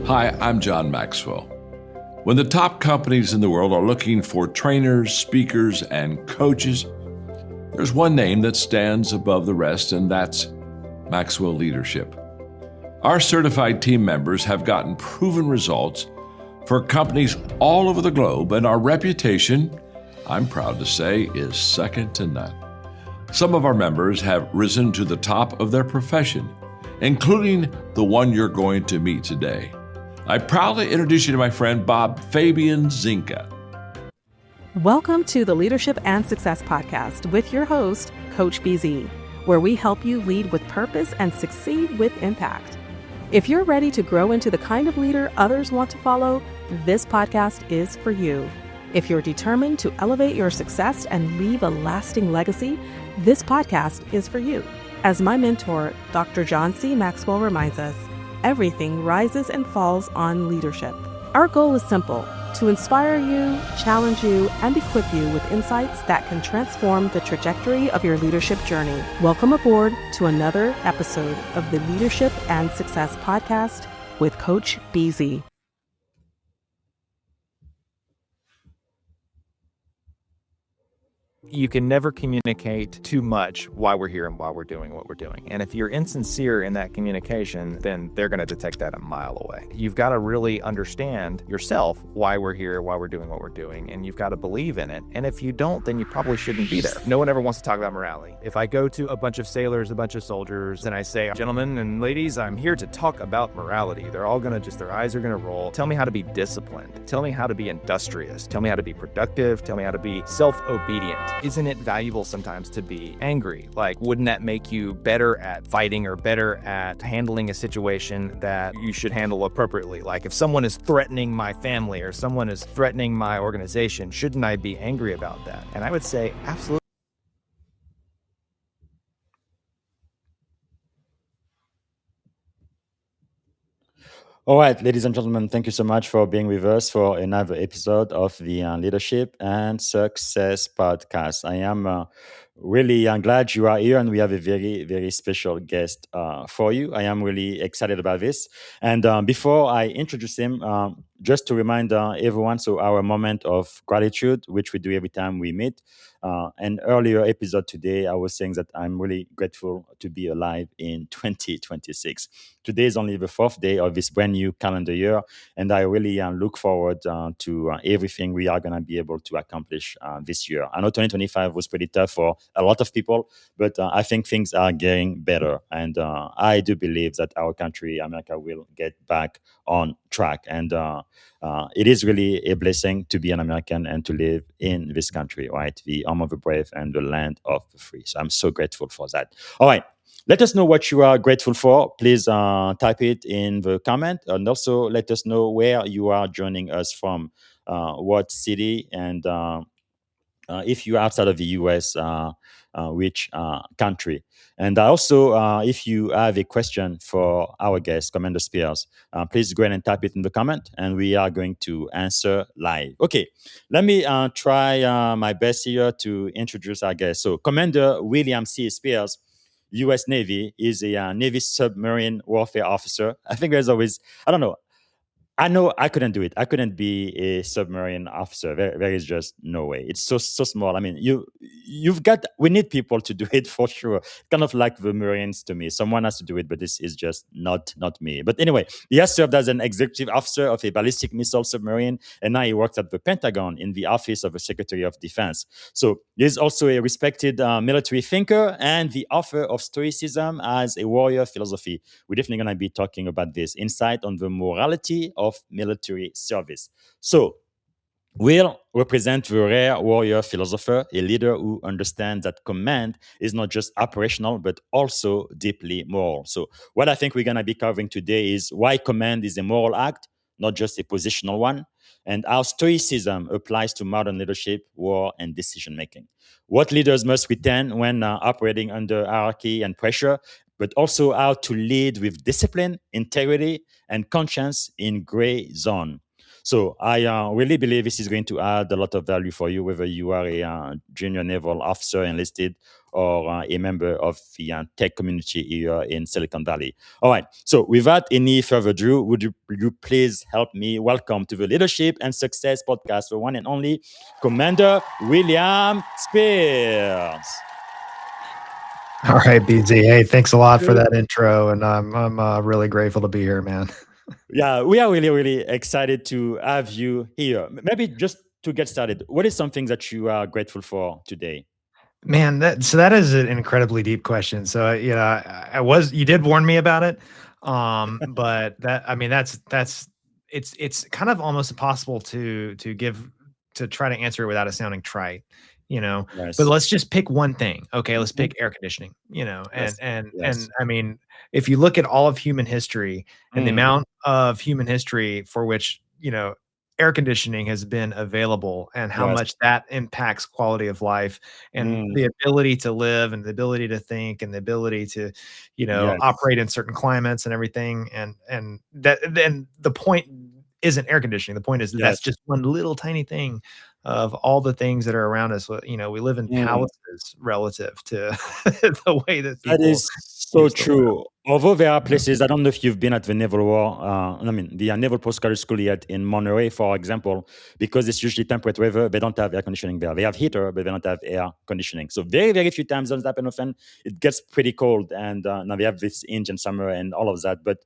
Hi, I'm John Maxwell. When the top companies in the world are looking for trainers, speakers, and coaches, there's one name that stands above the rest, and that's Maxwell Leadership. Our certified team members have gotten proven results for companies all over the globe, and our reputation, I'm proud to say, is second to none. Some of our members have risen to the top of their profession, including the one you're going to meet today. I proudly introduce you to my friend Bob Fabian Zinka. Welcome to the Leadership and Success Podcast with your host, Coach BZ, where we help you lead with purpose and succeed with impact. If you're ready to grow into the kind of leader others want to follow, this podcast is for you. If you're determined to elevate your success and leave a lasting legacy, this podcast is for you. As my mentor, Dr. John C. Maxwell reminds us, everything rises and falls on leadership. Our goal is simple: to inspire you, challenge you, and equip you with insights that can transform the trajectory of your leadership journey. Welcome aboard to another episode of the Leadership and Success Podcast with Coach BZ. You can never communicate too much why we're here and why we're doing what we're doing. And if you're insincere in that communication, then they're going to detect that a mile away. You've got to really understand yourself why we're here, why we're doing what we're doing, and you've got to believe in it. And if you don't, then you probably shouldn't be there. No one ever wants to talk about morality. If I go to a bunch of sailors, a bunch of soldiers, and I say, gentlemen and ladies, I'm here to talk about morality, they're all going to just, their eyes are going to roll. Tell me how to be disciplined. Tell me how to be industrious. Tell me how to be productive. Tell me how to be self-obedient. Isn't it valuable sometimes to be angry? Like, wouldn't that make you better at fighting or better at handling a situation that you should handle appropriately? Like, if someone is threatening my family or someone is threatening my organization, shouldn't I be angry about that? And I would say absolutely. All right, ladies and gentlemen, thank you so much for being with us for another episode of the Leadership and Success Podcast. I am really glad you are here, and we have a very, very special guest for you. I am really excited about this. And before I introduce him, just to remind everyone, so our moment of gratitude, which we do every time we meet. An earlier episode today, I was saying that I'm really grateful to be alive in 2026. Today is only the fourth day of this brand new calendar year, and I really look forward to everything we are going to be able to accomplish this year. I know 2025 was pretty tough for a lot of people, but I think things are getting better, and I do believe that our country, America, will get back on track. And it is really a blessing to be an American and to live in this country, right? The home of the brave and the land of the free. So I'm so grateful for that. All right. Let us know what you are grateful for. Please type it in the comment, and also let us know where you are joining us from, what city, and if you're outside of the US, which country. And also, if you have a question for our guest, Commander Spears, please go ahead and type it in the comment, and we are going to answer live. Okay, let me try my best here to introduce our guest. So, Commander William C. Spears, U.S. Navy, is a Navy submarine warfare officer. I think there's always, I don't know, I know I couldn't do it. I couldn't be a submarine officer. There is just no way. It's so small. I mean, you've got. We need people to do it for sure. Kind of like the Marines to me. Someone has to do it, but this is just not me. But anyway, he has served as an executive officer of a ballistic missile submarine, and now he works at the Pentagon in the Office of the Secretary of Defense. So he's also a respected military thinker and the author of Stoicism as a warrior philosophy. We're definitely going to be talking about this insight on the morality of military service. So, Will represent the rare warrior philosopher, a leader who understands that command is not just operational, but also deeply moral. So, what I think we're going to be covering today is why command is a moral act, not just a positional one, and how Stoicism applies to modern leadership, war, and decision making. What leaders must retain when operating under hierarchy and pressure, but also how to lead with discipline, integrity, and conscience in gray zone. So I really believe this is going to add a lot of value for you, whether you are a junior naval officer enlisted or a member of the tech community here in Silicon Valley. All right. So without any further ado, would you please help me welcome to the Leadership and Success Podcast, the one and only Commander William Spears. All right, BZ. Hey, thanks a lot for that intro, and I'm really grateful to be here, man. Yeah, we are really, really excited to have you here. Maybe just to get started, what is something that you are grateful for today? Man, that is an incredibly deep question. So you did warn me about it, but it's kind of almost impossible to try to answer it without it sounding trite, Yes. But let's just pick one thing. Okay, let's pick air conditioning, Yes. and Yes. I mean, if you look at all of human history and the amount of human history for which, air conditioning has been available and how Yes. much that impacts quality of life and Mm. the ability to live and the ability to think and the ability to, Yes. operate in certain climates and everything. And that then the point isn't air conditioning. The point is that that's Yes. just one little tiny thing of all the things that are around us. We live in Mm. palaces relative to the way that That people is so use the world. true. Although there are places, I don't know if you've been at the Naval War, the Naval Postgraduate School yet in Monterey, for example, because it's usually temperate weather, they don't have air conditioning there. They have heater, but they don't have air conditioning. So very, very few times does that happen often. It gets pretty cold, and now they have this Indian summer and all of that. But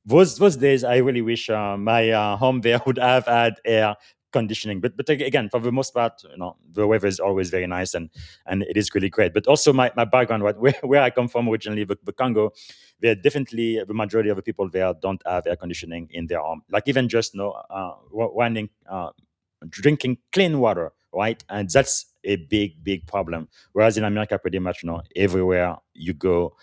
those days, I really wish my home there would have had air conditioning. But again, for the most part, the weather is always very nice and it is really great. But also my background, right, where I come from originally, the Congo, there definitely the majority of the people there don't have air conditioning in their home. Like even just running, drinking clean water, right, and that's a big problem. Whereas in America, pretty much, everywhere you go,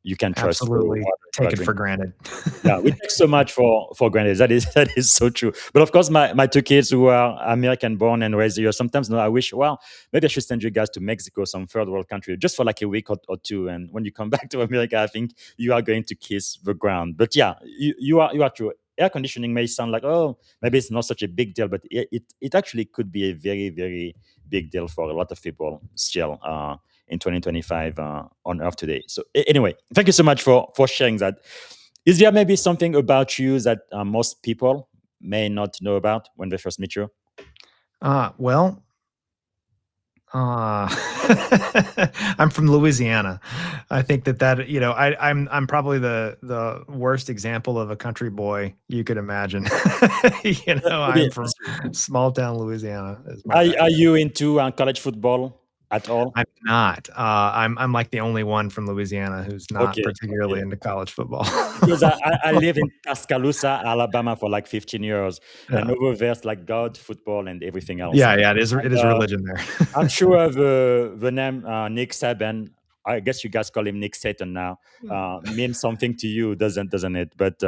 you can trust the water Absolutely you are take it for drinking. granted. Yeah, we take so much for granted. That is so true. But of course, my two kids who are American born and raised here, sometimes I wish, well, maybe I should send you guys to Mexico, some third world country, just for like a week or two. And when you come back to America, I think you are going to kiss the ground. But yeah, you are true. Air conditioning may sound like, oh, maybe it's not such a big deal, but it actually could be a very, very big deal for a lot of people still in 2025 on Earth today. So anyway, thank you so much for sharing that. Is there maybe something about you that most people may not know about when they first meet you? Well, uh, I'm from Louisiana. I think that I'm probably the worst example of a country boy you could imagine. Maybe, I'm from small town Louisiana. Is my are background. you into college football at all? I'm not. I'm like the only one from Louisiana who's not Okay, particularly okay. into college football. Because I live in Tuscaloosa, Alabama for like 15 years, and Yeah. over there's like God, football, and everything else. Yeah, it is. It is a Uh, religion there. I'm sure the name Nick Saban, I guess you guys call him Nick Satan now, means something to you, doesn't it? But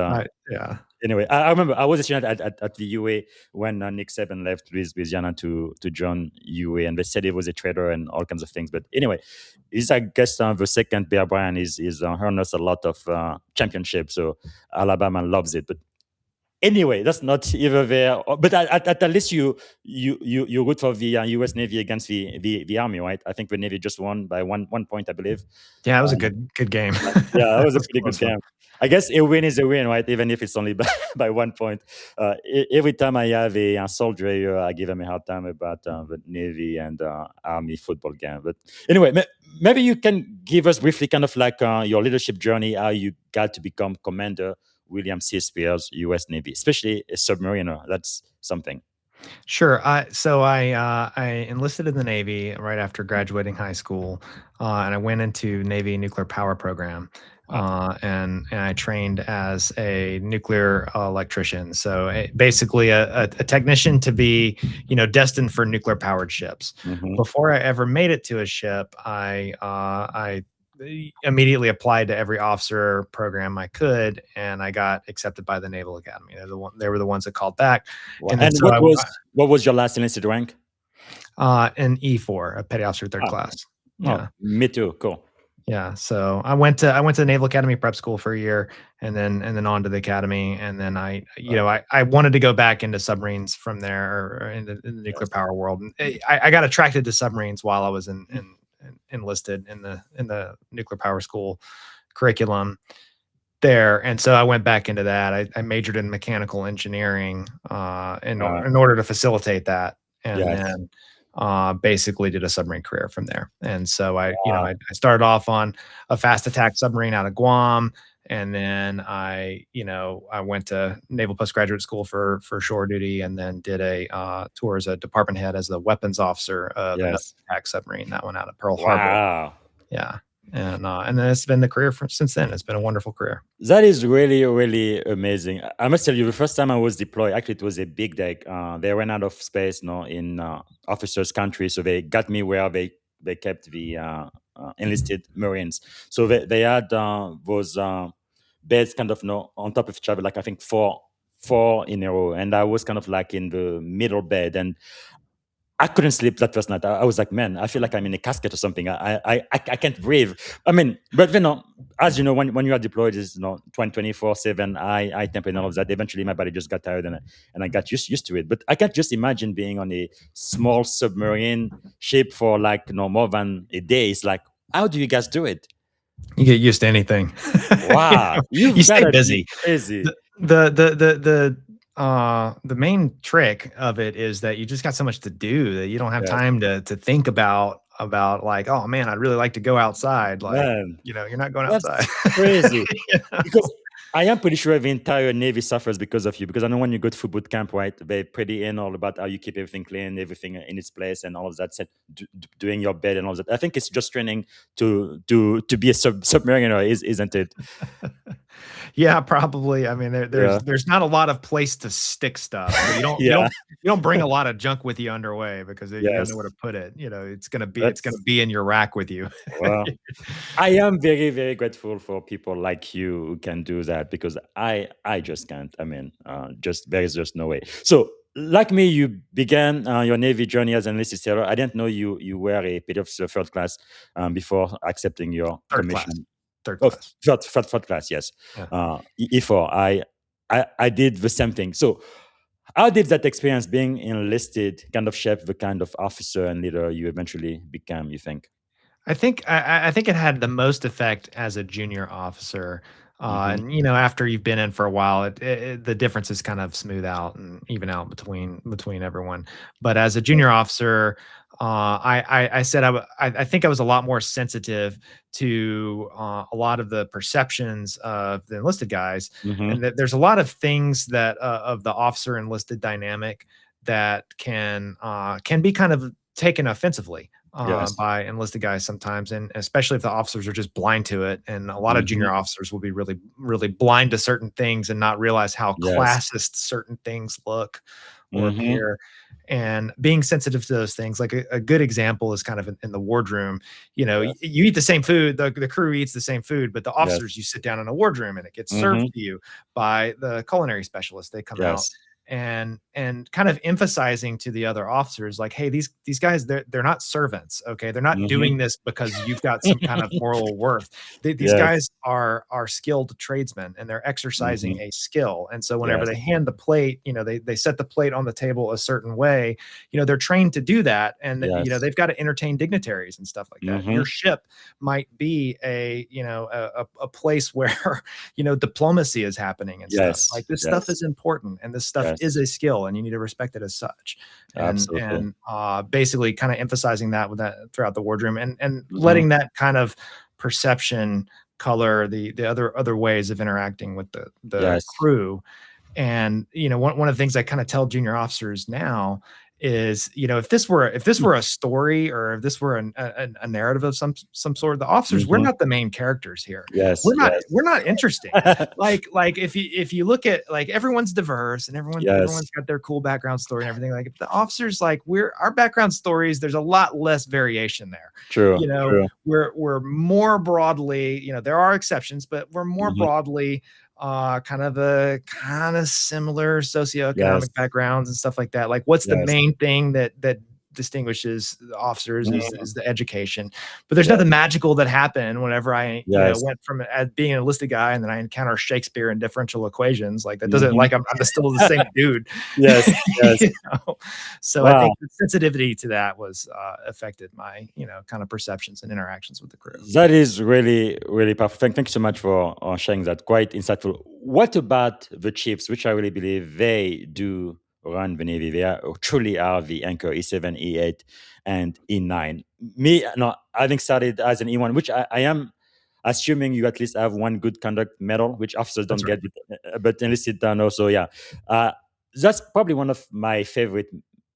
Yeah. anyway, I remember I was a student at the UA when Nick Saban left Louisiana to join UA, and they said he was a traitor and all kinds of things. But anyway, he's, I guess, the second Bear Bryant is earned us a lot of championships, so Alabama loves it. But anyway, that's not either there. But at least you root for the U.S. Navy against the Army, right? I think the Navy just won by one point, I believe. Yeah, it was a Um, good game. yeah, that was a It pretty was good fun. game. I guess a win is a win, right? Even if it's only by 1 point. Every time I have a soldier here, I give him a hard time about the Navy and Army football game. But anyway, maybe you can give us briefly kind of like your leadership journey, how you got to become Commander William C. Spears, U.S. Navy, especially a submariner. That's something. Sure. I enlisted in the Navy right after graduating high school, and I went into Navy nuclear power program, Wow. and I trained as a nuclear electrician. So basically, a technician to be, destined for nuclear powered ships. Hmm. Before I ever made it to a ship, I immediately applied to every officer program I could, and I got accepted by the Naval Academy. They were the ones that called back, and then And so what was your last enlisted rank? an E4, a petty officer third Ah, class. oh, Yeah. me too. Cool. Yeah. So I went to the Naval Academy prep school for a year, and then on to the academy. And then I wanted to go back into submarines from there, or in the nuclear Yes. power world. And I got attracted to submarines while I was enlisted in the nuclear power school curriculum there. And so I went back into that. I majored in mechanical engineering in order to facilitate that. And Yes. then basically did a submarine career from there. And so Wow. I started off on a fast attack submarine out of Guam. And then I went to Naval Postgraduate School for shore duty, and then did a tour as a department head as the weapons officer of another Yes. attack submarine, that one out of Pearl Harbor. Wow. Yeah. And then it's been the career since then. It's been a wonderful career. That is really, really amazing. I must tell you, the first time I was deployed, actually, it was a big deck. They ran out of space, in officers' country, so they got me where they kept the enlisted Marines. So they had those beds kind of, on top of each other, like I think four in a row, and I was kind of like in the middle bed, and I couldn't sleep that first night. I was like, man, I feel like I'm in a casket or something. I can't breathe. I mean, but as you know, when you are deployed, is 24/7 eye temp and all of that. Eventually, my body just got tired, and I got used to it. But I can't just imagine being on a small submarine ship for like more than a day. It's like, how do you guys do it? You get used to anything. Wow, You you've stay got to be busy. crazy. The main trick of it is that you just got so much to do that you don't have Yes, time to think about like, oh man, I'd really like to go outside. Like, man. you're not going outside. That's crazy. Yeah. Because I am pretty sure the entire Navy suffers because of you. Because I know when you go to boot camp, right, they're pretty in all about how you keep everything clean, everything in its place, and all of that. Doing your bed and all of that. I think it's just training to be a submariner, isn't it? Yeah, probably. I mean, Yeah, there's not a lot of place to stick stuff. So you don't you yeah, don't you don't bring a lot of junk with you underway, because you don't know where yes. to put it. It's gonna That's be in your rack with you. well. I am very, very grateful for people like you who can do that because I just can't. I mean, there's just no way. So, like me, you began your Navy journey as an enlisted sailor. I didn't know you were a petty officer third class before accepting your Third class. commission. Third Oh, class. third class, yes. Yeah. E4. I did the same thing. So, how did that experience being enlisted kind of shape the kind of officer and leader you eventually became? You think? I think it had the most effect as a junior officer. Mm-hmm. And after you've been in for a while, the differences kind of smooth out and even out between everyone. But as a junior officer, I said I think I was a lot more sensitive to a lot of the perceptions of the enlisted guys, Mm-hmm. and that there's a lot of things that of the officer enlisted dynamic that can be kind of taken offensively Yes. by enlisted guys sometimes, and especially if the officers are just blind to it. And a lot of Mhm. junior officers will be really, really blind to certain things and not realize how Yes. classist certain things look or Mhm. appear. And being sensitive to those things, like a good example is kind of in the wardroom. Yes. You eat the same food, the crew eats the same food, but the Yes. officers, you sit down in a wardroom and it gets served Mhm. to you by the culinary specialist. They come out Yes. and kind of emphasizing to the other officers, like, hey, these guys, they're not servants. Okay, they're not Mhm. doing this because you've got some kind of moral worth. These Yes. guys are skilled tradesmen, and they're exercising Mhm. a skill. And so whenever Yes. they hand the plate, they set the plate on the table a certain way. They're trained to do that. And Yes. they've got to entertain dignitaries and stuff like that. Your Mhm. ship might be a place where diplomacy is happening and stuff. Like, Yes. this stuff Yes. is important, and this stuff Yes. is a skill, and you need to respect it as such. And Absolutely. basically kind of emphasizing that with that throughout the wardroom, and Mhm. letting that kind of perception color the other ways of interacting with the Yes. crew. And one of the things I kind of tell junior officers now is, if this were a story, or if this were a narrative of some sort, the officers, we're Mhm. not the main characters here. Yes. We're not interesting. Yes. Like if you look at, like, everyone's diverse, and everyone's Yes. got their cool background story and everything. Like, if the officers, like, our background stories, there's a lot less variation there. True. you know True. we're more broadly, there are exceptions, but we're more Mhm. broadly kind of similar Yes. socioeconomic backgrounds and stuff like that. Like, what's the Yes. main thing that distinguishes the officers Mhm. is the education. But there's Yeah. nothing magical that happened whenever I, Yes. went from being an enlisted guy and then I encounter Shakespeare and differential equations. Like that doesn't Mhm. like I'm still the same dude. Yes. Yes. You know? So I Wow. think the sensitivity to that was affected my, kind of perceptions and interactions with the crew. That is really, really powerful. Thank you so much for sharing that. Quite insightful. What about the chiefs, which I really believe they do run the Navy? They truly are the anchor E7, E8, and E9. Me, no, having started as an E1, which I am assuming you at least have one good conduct medal, which officers That's don't right. get, but enlisted don't also. Yeah, uh, that's probably one of my favorite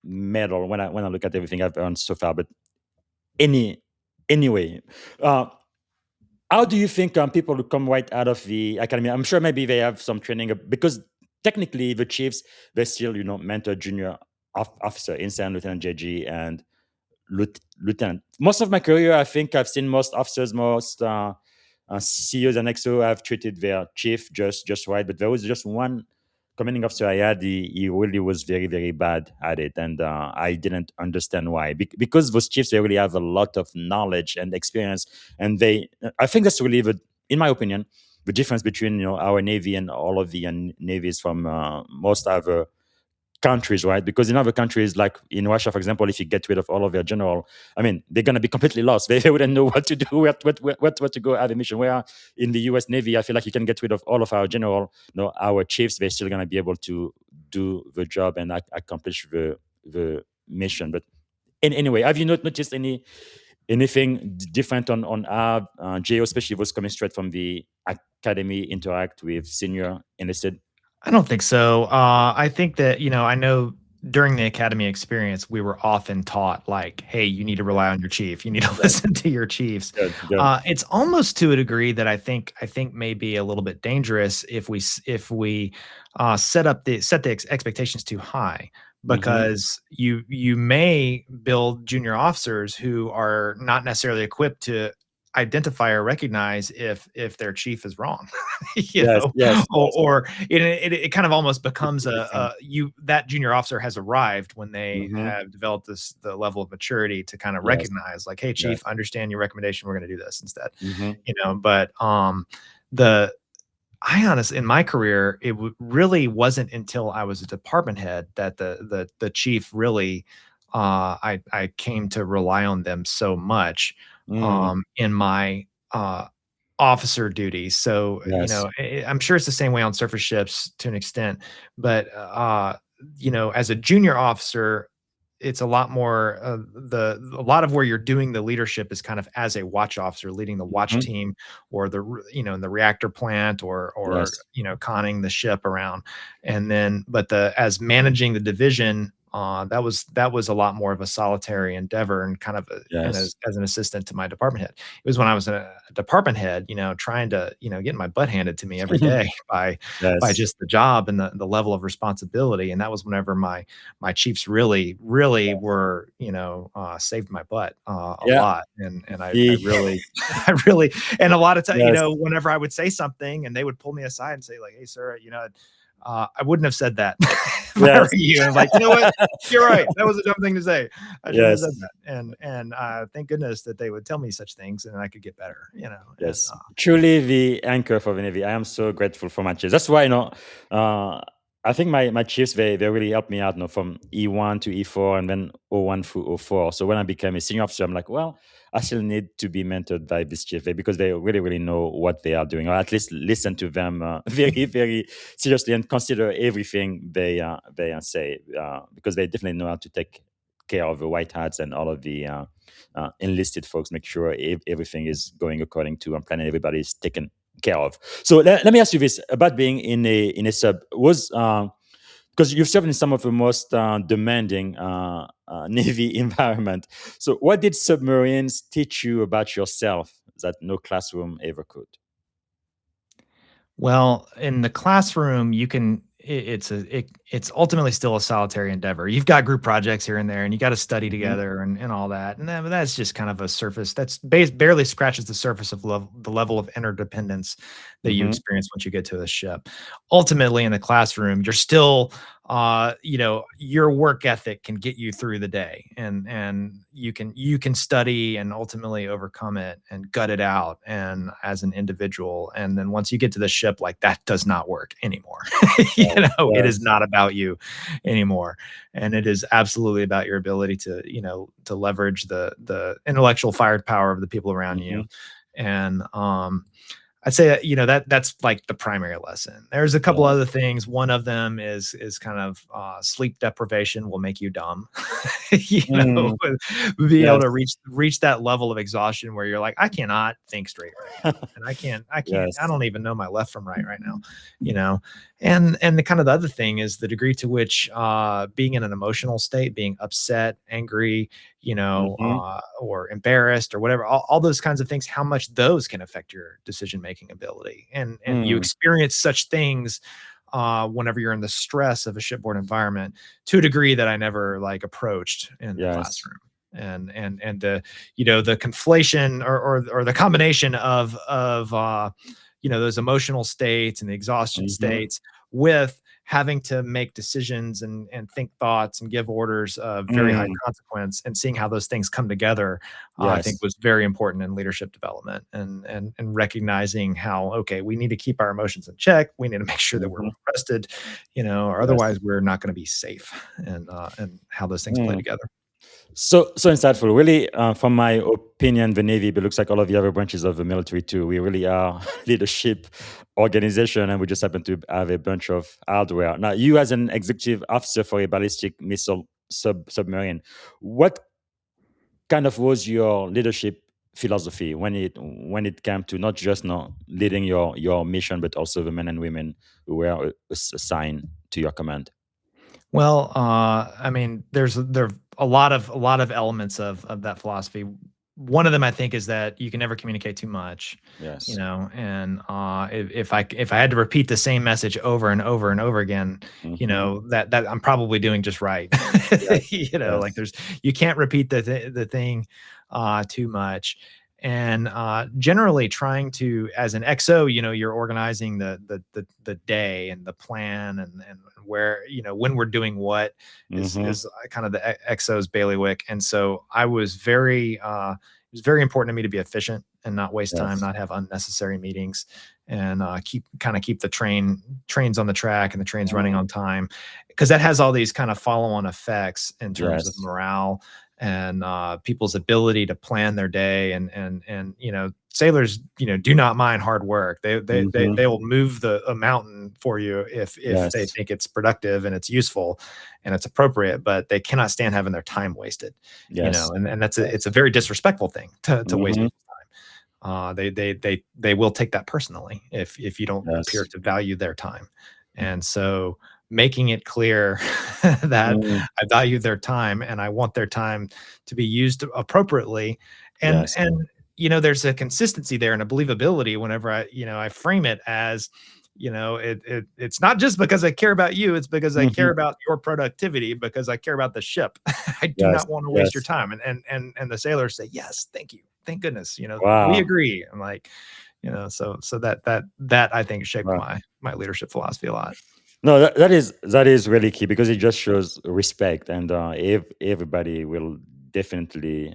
medal when I look at everything I've earned so far. But any anyway. Uh, how do you think people who come right out of the academy? I'm sure maybe they have some training because technically the chiefs they still mentor junior officer, ensign, lieutenant, JG, and lieutenant. Most of my career, I think I've seen most officers, most CEOs and XO have treated their chief just right, but there was just one commanding officer I had. He really was very very bad at it, and I didn't understand why. Because those chiefs they really have a lot of knowledge and experience, and I think that's really in my opinion, the difference between our navy and all of the navies from most other countries, right? Because in other countries, like in Russia, for example, if you get rid of all of their general, I mean, they're gonna be completely lost. They wouldn't know what to do, what to go have a mission. Where in the U.S. Navy, I feel like you can get rid of all of our general, our chiefs. They're still gonna be able to do the job and accomplish the mission. But anyway, have you not noticed anything different on our JO, especially those coming straight from the academy, interact with senior enlisted? I don't think so. I think that, I know during the academy experience, we were often taught like, hey, you need to rely on your chief. You need to listen to your chiefs. Good, good. It's almost to a degree that I think may be a little bit dangerous if we set the expectations too high, Hmm. because you may build junior officers who are not necessarily equipped to identify or recognize if their chief is wrong. you Yes, know yes, yes. or it kind of almost becomes Listen. that junior officer has arrived when they Mhm. have developed the level of maturity to kind of Yes, recognize like, hey yes. chief, I understand your recommendation, we're going to do this instead. Mhm. But the I honestly, in my career, it really wasn't until I was a department head that the chief really, I came to rely on them so much, Mm. in my officer duties. So, Yes. I'm sure it's the same way on surface ships to an extent, but as a junior officer, it's a lot more a lot of where you're doing the leadership is kind of as a watch officer leading the watch Mhm. team, or in the reactor plant, or Yes. conning the ship around. And then but the as managing the division, that was a lot more of a solitary endeavor, and kind of Yes. as an assistant to my department head. It was when I was a department head, trying to, get my butt handed to me every day by Yes. just the job and the level of responsibility. And that was whenever my chiefs really were, saved my butt a Yeah. lot. And I The really, I really, and a lot of time, yes. whenever I would say something and they would pull me aside and say like, hey, sir, I wouldn't have said that if I were Yes. you. And like, you know what? You're right. That was a dumb thing to say. I shouldn't have said Yes. that. And thank goodness that they would tell me such things and I could get better, and Yes. Truly the anchor for the Navy. I am so grateful for my chiefs. That's why, uh, I think my chiefs, they really helped me out, from E1 to E4 and then O1 through O4. So when I became a senior officer, I'm like, well, I still need to be mentored by this chief because they really, really know what they are doing, or at least listen to them very, very seriously and consider everything they say, because they definitely know how to take care of the white hats and all of the enlisted folks, make sure everything is going according to plan and everybody is taken care of. So let me ask you this about being in a sub. Was because you've served in some of the most demanding Navy environment. So what did submarines teach you about yourself that no classroom ever could? Well, in the classroom, you can it's ultimately still a solitary endeavor. You've got group projects here and there, and you got to study Mhm. together and all that. And that's just kind of a surface that's barely scratches the surface of the level of interdependence that you Mhm. experience once you get to the ship. Ultimately, in the classroom, you're still your work ethic can get you through the day, and you can study and ultimately overcome it and gut it out and as an individual. And then once you get to the ship, like, that does not work anymore. It is Yes. not about you anymore. And it is absolutely about your ability to leverage the intellectual firepower of the people around you. Mhm. And I'd say that, that's like the primary lesson. There's a couple Yes. other things. One of them is kind of sleep deprivation will make you dumb. you know, Mm. be able Yes. to reach that level of exhaustion where you're like, I cannot think straight right now, and I Yes. don't even know my left from right now. You know, and the kind of the other thing is the degree to which being in an emotional state, being upset, angry, Mhm. or embarrassed or whatever, all those kinds of things, how much those can affect your decision making ability. And you Mm. experience such things whenever you're in the stress of a shipboard environment to a degree that I never like approached in the Yes. classroom. And the conflation or the combination of those emotional states and the exhaustion Mhm. states with having to make decisions and think thoughts and give orders of very high Mm. consequence, and seeing how those things come together, I think Yes. was very important in leadership development, and recognizing how, okay, we need to keep our emotions in check. We need to make sure that we're Mhm. rested, or Yes. otherwise we're not going to be safe, and how those things play Mm. together. So insightful. Really, from my opinion, the Navy, but looks like all of the other branches of the military too. We really are leadership organization, and we just happen to have a bunch of hardware. Now, you as an executive officer for a ballistic missile submarine, what kind of was your leadership philosophy when it came to not just leading your mission, but also the men and women who were assigned to your command? Well, I mean, there are a lot of elements of that philosophy. One of them, I think, is that you can never communicate too much, Yes. and if I had to repeat the same message over and over and over again, Hmm. that I'm probably doing just right. Yes. Like, Yes. you can't repeat the thing too much. And generally trying to, as an XO, you're organizing the day and the plan, and where, when we're doing what Hmm. is kind of the XO's bailiwick. And so it was very important to me to be efficient and not waste time, Yes. not have unnecessary meetings, and keep the trains on the track and the trains running Mm. on time, because that has all these kind of follow-on effects in terms of Yes. morale and people's ability to plan their day. And sailors, do not mind hard work. Hmm. They will move a mountain for you if they Yes. think it's productive and it's useful and it's appropriate, but they cannot stand having their time wasted. Yes. And that's Yes. it's a very disrespectful thing to waste Hmm. people's time. They will take that personally if you don't appear Yes. to value their time. And so making it clear that Mm. I value their time and I want their time to be used appropriately. And Yes. and there's a consistency there and a believability whenever I frame it as, it's not just because I care about you, it's because I care Hmm. about your productivity, because I care about the ship. I do Yes. not want to waste your Yes. time. And the sailors say, yes, thank you. Thank goodness. We Wow. agree. I'm like, so that I think shaped Wow. my leadership philosophy a lot. No, that is really key because it just shows respect, and everybody will definitely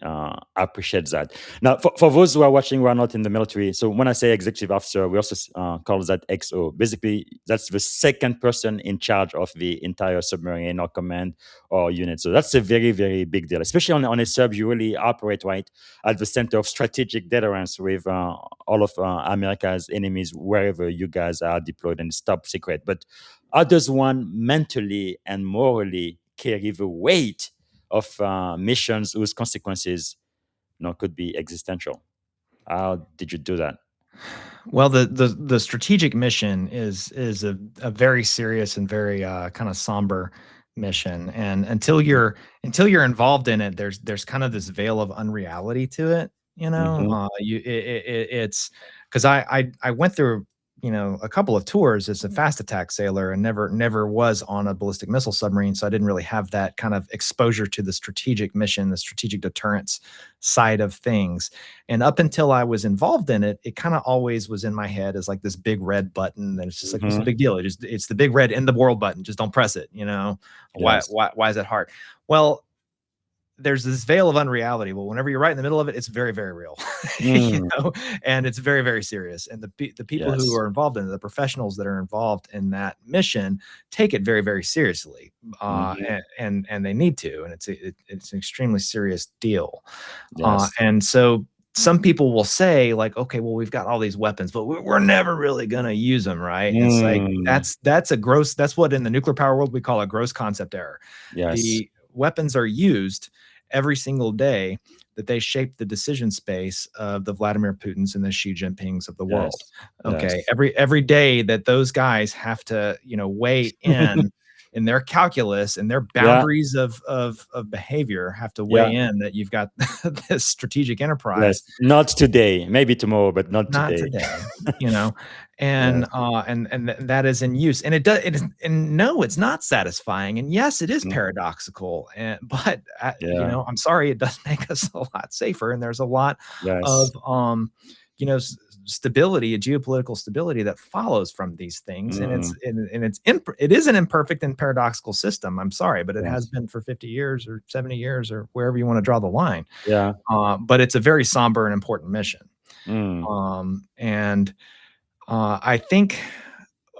appreciate that. Now, for those who are watching who are not in the military, so when I say executive officer, we also call that XO. Basically, that's the second person in charge of the entire submarine or command or unit. So that's a very, very big deal, especially on a sub. You really operate right at the center of strategic deterrence with all of America's enemies wherever you guys are deployed, and it's top secret. But how does one mentally and morally carry the weight of missions whose consequences could be existential? How did you do that? Well, the strategic mission is a very serious and very kind of somber mission, and until you're involved in it, there's kind of this veil of unreality to it. Mm-hmm. It's because I went through a couple of tours as a fast attack sailor, and never was on a ballistic missile submarine, so I didn't really have that kind of exposure to the strategic mission, the strategic deterrence side of things. And up until I was involved in it, it kind of always was in my head as like this big red button, and it's just like, what's the big deal? It's the big red end the world button. Just don't press it. Why Yes. why is that hard? Well, there's this veil of unreality. Well, whenever you're right in the middle of it, it's very, very real, and it's very, very serious. And the people who Yes. are involved in it, the professionals that are involved in that mission, take it very, very seriously, and they need to. And it's an extremely serious deal. Yes. And so some people will say like, okay, well, we've got all these weapons, but we're never really gonna use them, right? And it's like that's what in the nuclear power world we call a gross concept error. Yes. The weapons are used every single day that they shape the decision space of the Vladimir Putins and the Xi Jinpings of the world. Yes. Okay. Yes. Every day that those guys have to, weigh in their calculus and their Yeah. boundaries of behavior have to weigh in that you've got this strategic enterprise. Yes. Not today. Maybe tomorrow, but not today. And Yes. and that is in use, and no, it's not satisfying, and yes, it is paradoxical, but Yeah. I'm sorry, it does make us a lot safer, and there's a lot of Yes. stability, a geopolitical stability that follows from these things, and Mm. it is an imperfect and paradoxical system. I'm sorry, but it has Yes. been for 50 years or 70 years or wherever you want to draw the line. Yeah. But it's a very somber and important mission. Mm. And I think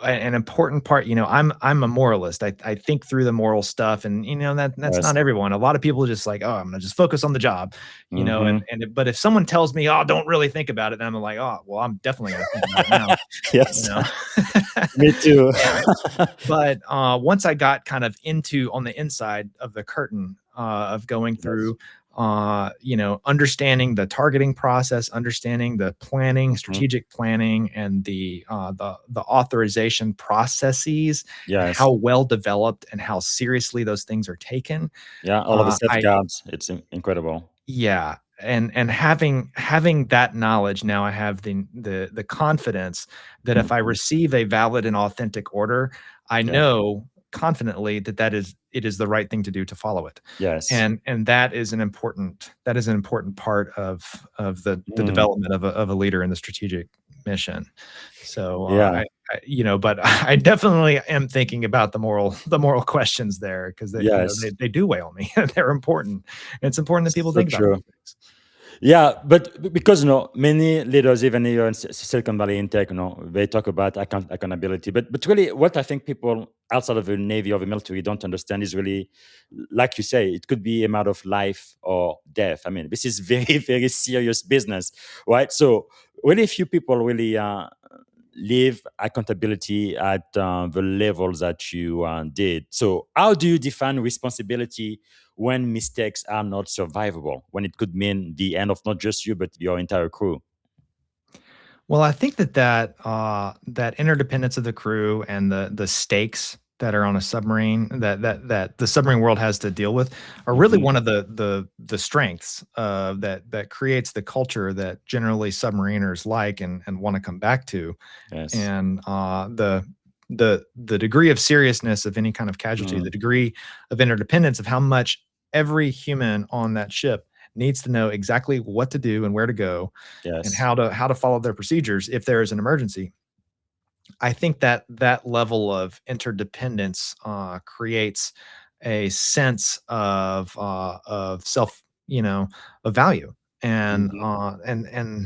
an important part, I'm a moralist. I think through the moral stuff, and that's Yes. not everyone. A lot of people are just like, oh, I'm gonna just focus on the job, Mhm. but if someone tells me, oh, don't really think about it, then I'm like, oh, well, I'm definitely gonna think about it now. Yes. You know? Me too. But once I got kind of into on the inside of the curtain of going Yes. through, understanding the targeting process, understanding the planning, Mhm. strategic planning, and the authorization processes, and Yes. how well developed and how seriously those things are taken. Yeah. All of the I safeguards. It's incredible. Yeah, and having that knowledge, now I have the confidence that if I Mhm. receive a valid and authentic order, I Yeah. know confidently that it is the right thing to do to follow it. Yes. And that is an important part of the Mm. development of a leader in the strategic mission. So Yeah. but I definitely am thinking about the moral questions there, because Yes. they do weigh on me. They're important. And it's important that people So think about true. these things. Yeah, but because many leaders, even here in Silicon Valley in tech, they talk about accountability. But really, what I think people outside of the Navy or the military don't understand is really, like you say, it could be a matter of life or death. I mean, this is very, very serious business, right? So really few people really live accountability at the levels that you did. So how do you define responsibility when mistakes are not survivable, when it could mean the end of not just you, but your entire crew? Well, I think that interdependence of the crew and the stakes that are on a submarine, that the submarine world has to deal with, are really Hmm. one of the strengths that creates the culture that generally submariners like and want to come back to. Yes. And the degree of seriousness of any kind of casualty, Mm. the degree of interdependence of how much every human on that ship needs to know exactly what to do and where to go, and Yes. how to follow their procedures if there is an emergency. I think that level of interdependence creates a sense of self, of value, and Hmm.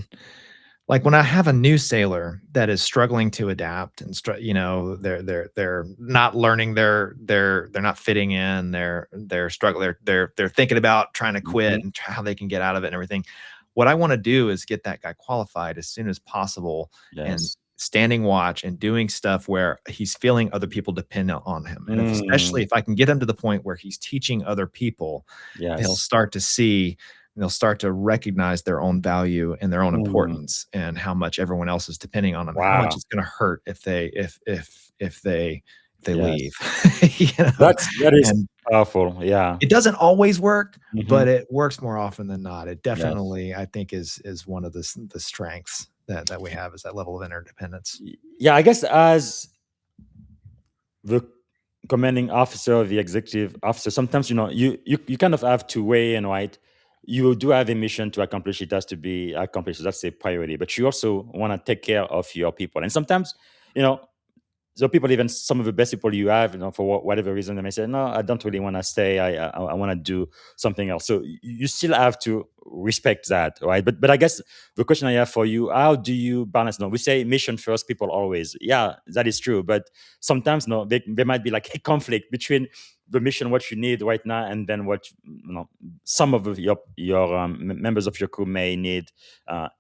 like when I have a new sailor that is struggling to adapt and they're not learning, they're not fitting in, they're struggling, they're thinking about trying to quit Hmm. and how they can get out of it and everything. What I want to do is get that guy qualified as soon as possible, and Yes. standing watch and doing stuff where he's feeling other people depend on him. And especially Mm. if I can get him to the point where he's teaching other people, they'll Yes. start to see, they'll start to recognize their own value and their own Mm. importance, and how much everyone else is depending on them, how much Wow. it's going to hurt if they leave. Yes. you know That is and powerful. Yeah. it doesn't always work, Hmm. but it works more often than not. It Yes. definitely, I think, is one of the strengths that we have, is that level of interdependence. Yeah, I guess as the commanding officer or the executive officer, sometimes you kind of have to weigh in, right? You do have a mission to accomplish; it has to be accomplished. That's a priority, but you also want to take care of your people, and sometimes, you know, so people, even some of the best people you have, for whatever reason, they may say, "No, I don't really want to stay. I want to do something else." So you still have to respect that, right? But I guess the question I have for you: how do you balance? No, we say mission first, people always. Yeah, that is true. But sometimes, no, there might be like a conflict between the mission, what you need right now, and then what some of your members of your crew may need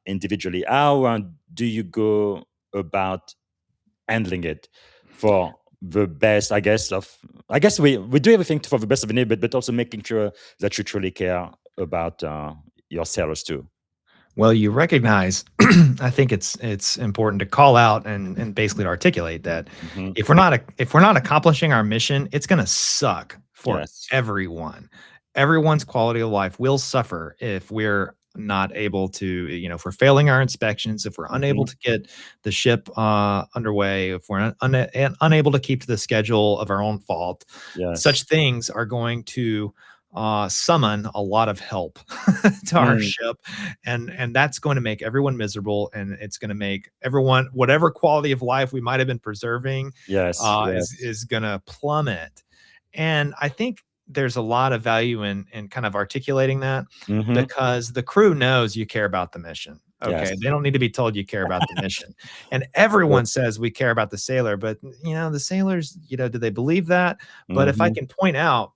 individually. How do you go about handling it for the best? I guess we do everything for the best of the need, but also making sure that you truly care about your sailors too. Well, you recognize, I think it's important to call out and basically articulate that Hmm. if we're not accomplishing our mission, it's going to suck for Yes. everyone. Everyone's quality of life will suffer if we're not able to, if we're failing our inspections, if we're unable Hmm. to get the ship underway, if we're unable to keep to the schedule of our own fault. Yes. Such things are going to summon a lot of help to our Mm. ship, and that's going to make everyone miserable, and it's going to make everyone, whatever quality of life we might have been preserving, Yes. Yes. is going to plummet. And I think there's a lot of value in kind of articulating that, Hmm. because the crew knows you care about the mission. Okay, Yes. they don't need to be told you care about the mission, and Good. everyone says we care about the sailor, but the sailors, do they believe that? But if I Hmm. can point out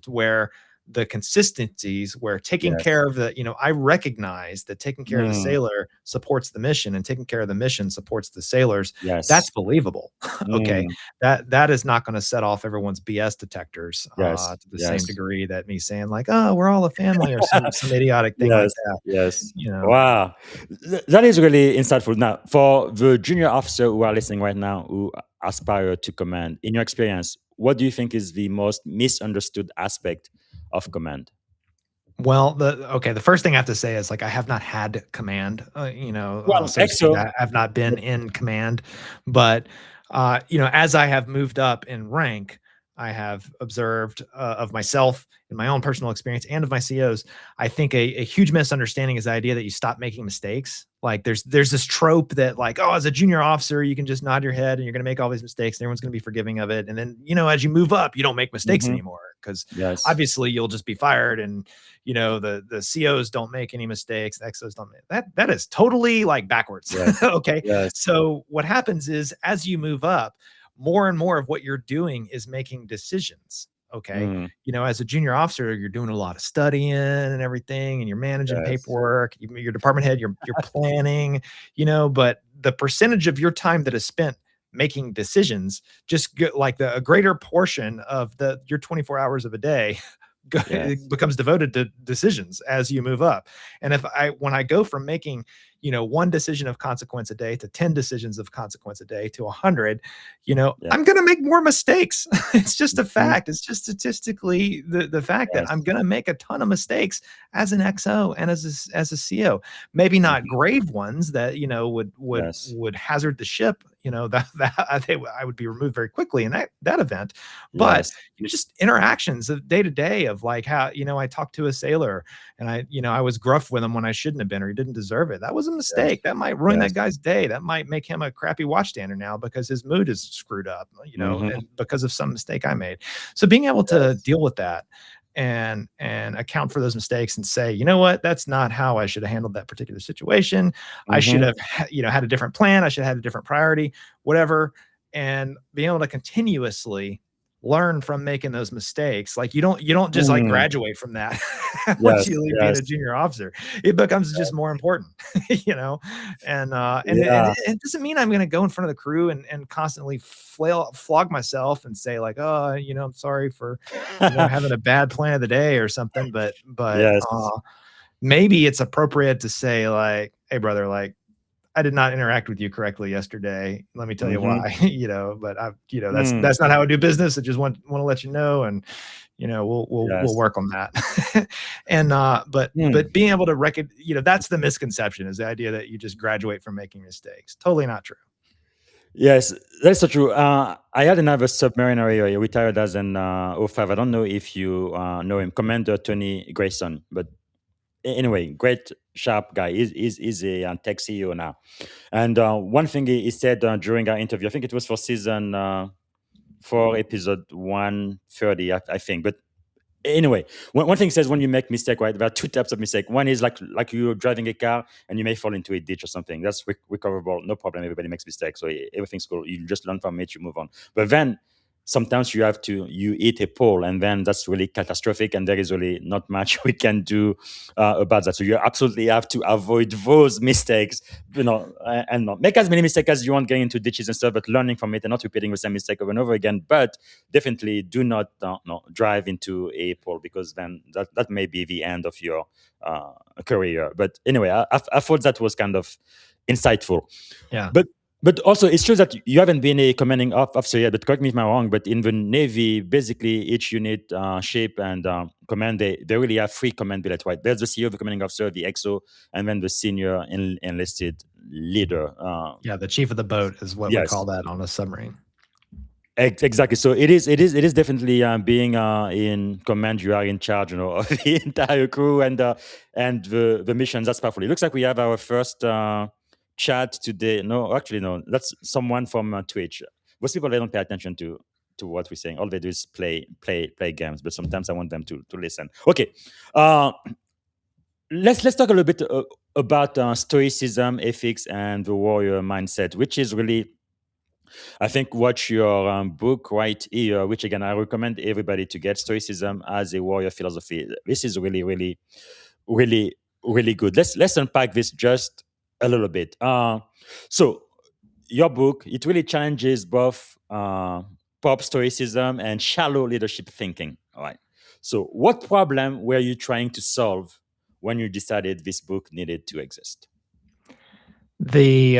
where the consistencies, where taking Yes. care of I recognize that taking care of the Mm. sailor supports the mission, and taking care of the mission supports the sailors. That's Yes. believable. Okay. Mm. That is not going to set off everyone's BS detectors Yes. to the same Yes. degree that me saying like, oh, we're all a family, or some idiotic thing like Yes, that. yes. You know, Wow. That is really insightful. Now, for the junior officer who are listening right now, who aspire to command, in your experience, what do you think is the most misunderstood aspect of command? well, the first thing I have to say is, like, I have not had command, Well, so to speak. EXO. I have not been in command, but as I have moved up in rank, I have observed of myself in my own personal experience and of my COs. I think a huge misunderstanding is the idea that you stop making mistakes. Like, there's this trope that, like, oh, as a junior officer, you can just nod your head and you're going to make all these mistakes and everyone's going to be forgiving of it. And then, as you move up, you don't make mistakes Hmm. anymore, because Yes. obviously you'll just be fired, and the COs don't make any mistakes, the XOs don't make that is totally, like, backwards. Yes. Okay. Yes. So what happens is, as you move up, more and more of what you're doing is making decisions. Okay. Mm. As a junior officer, you're doing a lot of studying and everything, and you're managing Yes. paperwork, your department head, you're planning, but the percentage of your time that is spent making decisions just get, like, a greater portion of your 24 hours of a day it Yes. becomes devoted to decisions as you move up. And when I go from making, one decision of consequence a day to 10 decisions of consequence a day to 100, Yes. I'm going to make more mistakes. It's just a Mhm. fact. It's just statistically the fact that I'm Yes. going to make a ton of mistakes as an XO and as a CO. Maybe not Mhm. grave ones that, Yes. would hazard the ship, that I would be removed very quickly in that event. But Yes. just interactions of day to day, of, like, how, I talked to a sailor and I was gruff with him when I shouldn't have been, or he didn't deserve it. That was a Yes. mistake. That might ruin that Yes. guy's day. That might make him a crappy watchstander now because his mood is screwed up, Mhm. and because of some mistake I made. So being able to Yes. deal with that and account for those mistakes and say, you know what, that's not how I should have handled that particular situation. I should Mhm. have, had a different plan. I should have had a different priority, whatever. And being able to continuously learn from making those mistakes. Like, you don't just, like, Mm. graduate from that once Yes. you leave being a Yes. junior officer. It becomes just more important, you know. And Yeah. it doesn't mean I'm going to go in front of the crew and constantly flog myself and say, like, oh, I'm sorry for, having a bad plan of the day or something. But Yes. maybe it's appropriate to say, like, hey, brother, like, I did not interact with you correctly yesterday. Let me tell you Mhm. why. But I, Mm. that's not how I do business. I just want to let you know. And we'll Yes. work on that. And but being able to that's the misconception, is the idea that you just graduate from making mistakes. Totally not true. Yes, that's so true. I had another submariner here. He retired as an '05. I don't know if you know him, Commander Tony Grayson. But anyway, great, sharp guy. He's a tech CEO now. And one thing he said during our interview, I think it was for season 4, episode 130, I think. But anyway, one thing says when you make mistake, right? There are two types of mistake. One is like you're driving a car and you may fall into a ditch or something. That's recoverable, no problem. Everybody makes mistakes, so everything's cool. You just learn from it, you move on. But then sometimes you hit a pole, and then that's really catastrophic, and there is really not much we can do about that. So you absolutely have to avoid those mistakes, and not make as many mistakes as you want, getting into ditches and stuff, but learning from it and not repeating the same mistake over and over again. But definitely do not no, drive into a pole, because then that may be the end of your career. But anyway, I thought that was kind of insightful. Yeah. But also, it's true that you haven't been a commanding officer yet, but correct me if I'm wrong, but in the Navy, basically each unit, ship, and command, they really have 3 command billets, right? There's the CEO, the commanding officer, the XO, and then the senior enlisted leader. Yeah, the chief of the boat is what we Yes. call that on a submarine. Exactly. So it is definitely being in command. You are in charge, of the entire crew and the mission. That's powerful. It looks like we have our first chat today. No, actually, no. That's someone from Twitch. Most people, they don't pay attention to what we're saying. All they do is play games. But sometimes I want them to listen. Okay. Let's talk a little bit about stoicism, ethics, and the warrior mindset, which is really, I think, what your book right here, which again I recommend everybody to get, Stoicism as a Warrior Philosophy. This is really, really, really, really good. Let's unpack this just a little bit. So your book, it really challenges both pop stoicism and shallow leadership thinking. All right. So what problem were you trying to solve when you decided this book needed to exist? The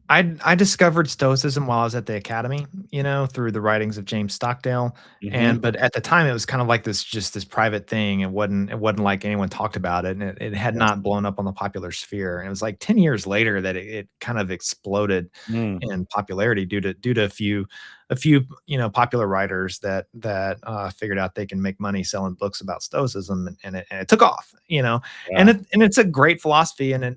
I discovered Stoicism while I was at the academy, through the writings of James Stockdale. Mhm. But at the time it was kind of like this private thing. It wasn't like anyone talked about it, and it had Yes. not blown up on the popular sphere. And it was like 10 years later that it kind of exploded Mm. in popularity due to a few popular writers that figured out they can make money selling books about Stoicism, and it took off. Yeah. And it's a great philosophy, and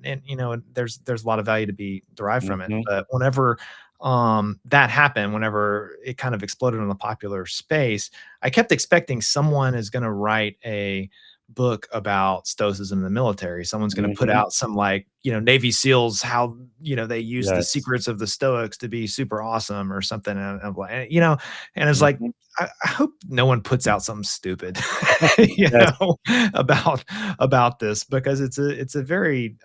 there's a lot of value to be derived from it. Mhm. But whenever that happened, whenever it kind of exploded in the popular space, I kept expecting someone is going to write a book about Stoicism in the military. Someone's going to put Mhm. out some, like, Navy SEALs, how they use the Yes. secrets of the Stoics to be super awesome or something. And I'm like, and it's like, Mhm. I hope no one puts out something stupid, Yes. about this, because it's a very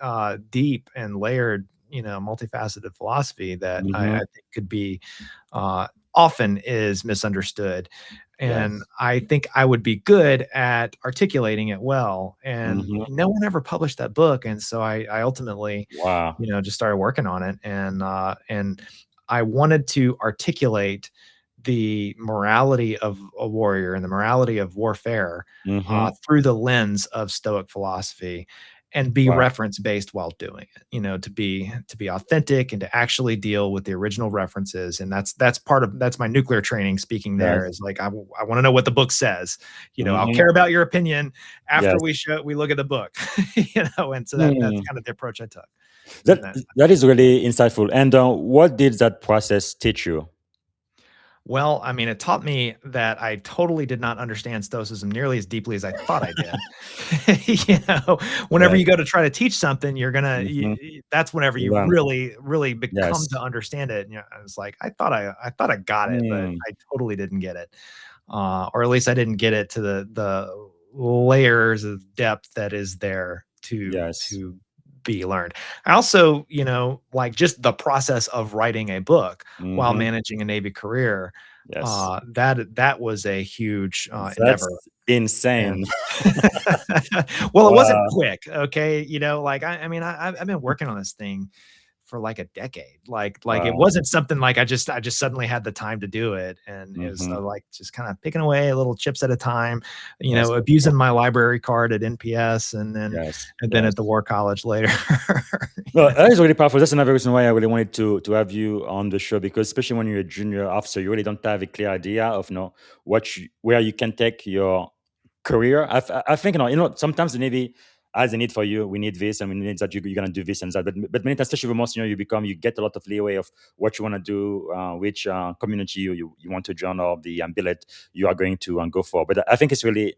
deep and layered, multifaceted philosophy that I Mhm. think could be often is misunderstood. And Yes. I think I would be good at articulating it well. And Mhm. no one ever published that book. And so I ultimately, Wow. just started working on it. And I wanted to articulate the morality of a warrior and the morality of warfare Mhm. through the lens of Stoic philosophy, and be Wow. reference based while doing it. To be authentic and to actually deal with the original references. And that's my nuclear training speaking there, Yes. is like, I want to know what the book says. I'll Mhm. care about your opinion after Yes. we look at the book. And so that's Hmm. kind of the approach I took in That that. that is really insightful. And what did that process teach you? Well, I mean, it taught me that I totally did not understand Stoicism nearly as deeply as I thought I did. Whenever Yes. you go to try to teach something, you're gonna Mhm. that's whenever You you learn. really, really become to Yes. understand it. And I was like, I thought I got it, but Mm. I totally didn't get it, or at least I didn't get it to the layers of depth that is there Yes. to be learned. I also, like, just the process of writing a book while Mhm. managing a Navy career, Yes. that was a huge endeavor. That's And insane. well, it wasn't Wow. quick. Okay. Like, I mean, I've been working on this thing for like a decade. Like it Wow. wasn't something like I just suddenly had the time to do it. And it was Hmm. like just kind of picking away little chips at a time, Yes. abusing my library card at NPS Yes. and then at Yes. the War College later. No, that is really powerful. That's another reason why I really wanted to have you on the show, because especially when you're a junior officer, you really don't have a clear idea of where you can take your career. I think sometimes the Navy has a need for you. We need this, and we need that. You're gonna do this and that. But many times, especially the more senior you become, you get a lot of leeway of what you want to do, which community you want to join, or the billet you are going to go for. But I think it's really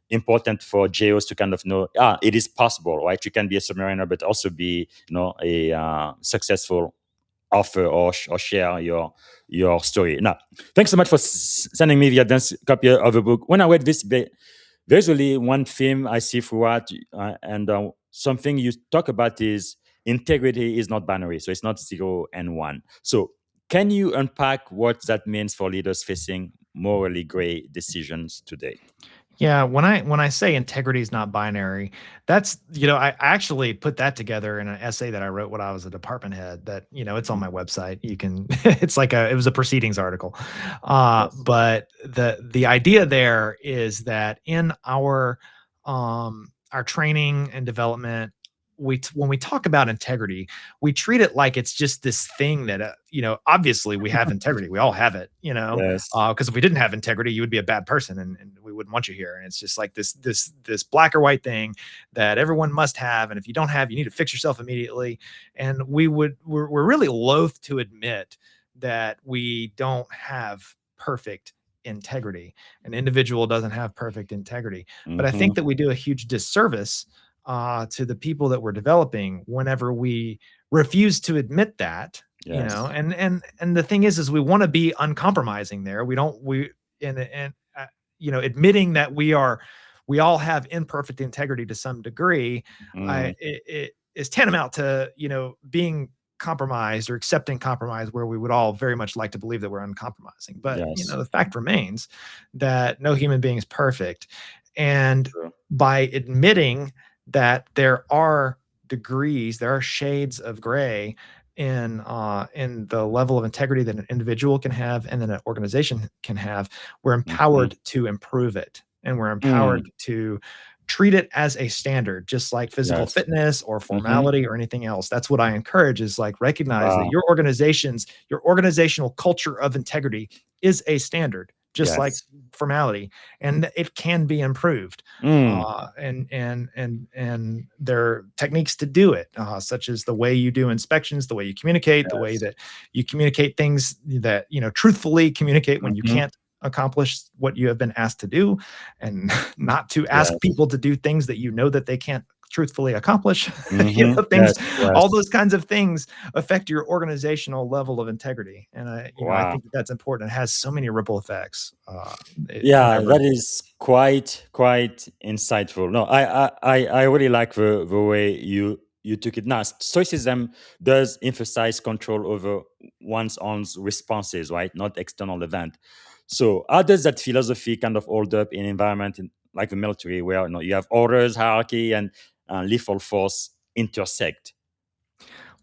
important for JOs to kind of know, it is possible, right? You can be a submariner, but also be, a successful author, or share your story. Now, thanks so much for sending me the advanced copy of the book. When I read this, there's really one theme I see throughout, and something you talk about is integrity is not binary, so it's not 0 and 1. So, can you unpack what that means for leaders facing morally gray decisions today? Yeah, when I say integrity is not binary, that's I actually put that together in an essay that I wrote when I was a department head. That it's on Mhm. my website. You can it was a proceedings article, Yes. but the idea there is that in our training and development, when we talk about integrity, we treat it like it's just this thing that obviously we have integrity. We all have it, Yes. because if we didn't have integrity, you would be a bad person, and we wouldn't want you here. And it's just like this black or white thing that everyone must have, and if you don't have, you need to fix yourself immediately. And we're really loath to admit that we don't have perfect integrity. An individual doesn't have perfect integrity, but I Hmm. think that we do a huge disservice to the people that we're developing whenever we refuse to admit that. Yes. And the thing is we want to be uncompromising there. We don't we and admitting that we all have imperfect integrity to some degree. Mm. It is tantamount to being compromised or accepting compromise where we would all very much like to believe that we're uncompromising. But Yes. the fact remains that no human being is perfect. And True. by admitting that there are degrees, there are shades of gray in the level of integrity that an individual can have and that an organization can have, we're Mhm. empowered to improve it, and we're Mm. empowered to treat it as a standard, just like physical Yes. fitness or Mhm. formality or anything else. That's what I encourage, is like recognize that Wow. your organizational culture of integrity is a standard, just like Yes. formality, and it can be improved. Mm. And there are techniques to do it, such as the way you do inspections, the way you communicate, the way Yes. that you communicate things, that truthfully communicate when you Mhm. can't accomplish what you have been asked to do, and not to ask Yes. people to do things that that they can't truthfully accomplish. Mhm. Things, Yes. Yes. all those kinds of things affect your organizational level of integrity. And I Wow. think that's important. It has so many ripple effects. Yeah, Whenever that is quite insightful. No, I really like the way you took it. Now, Stoicism does emphasize control over one's own responses, right? Not external event. So, how does that philosophy kind of hold up in environment like the military, where you have orders, hierarchy, and lethal force intersect?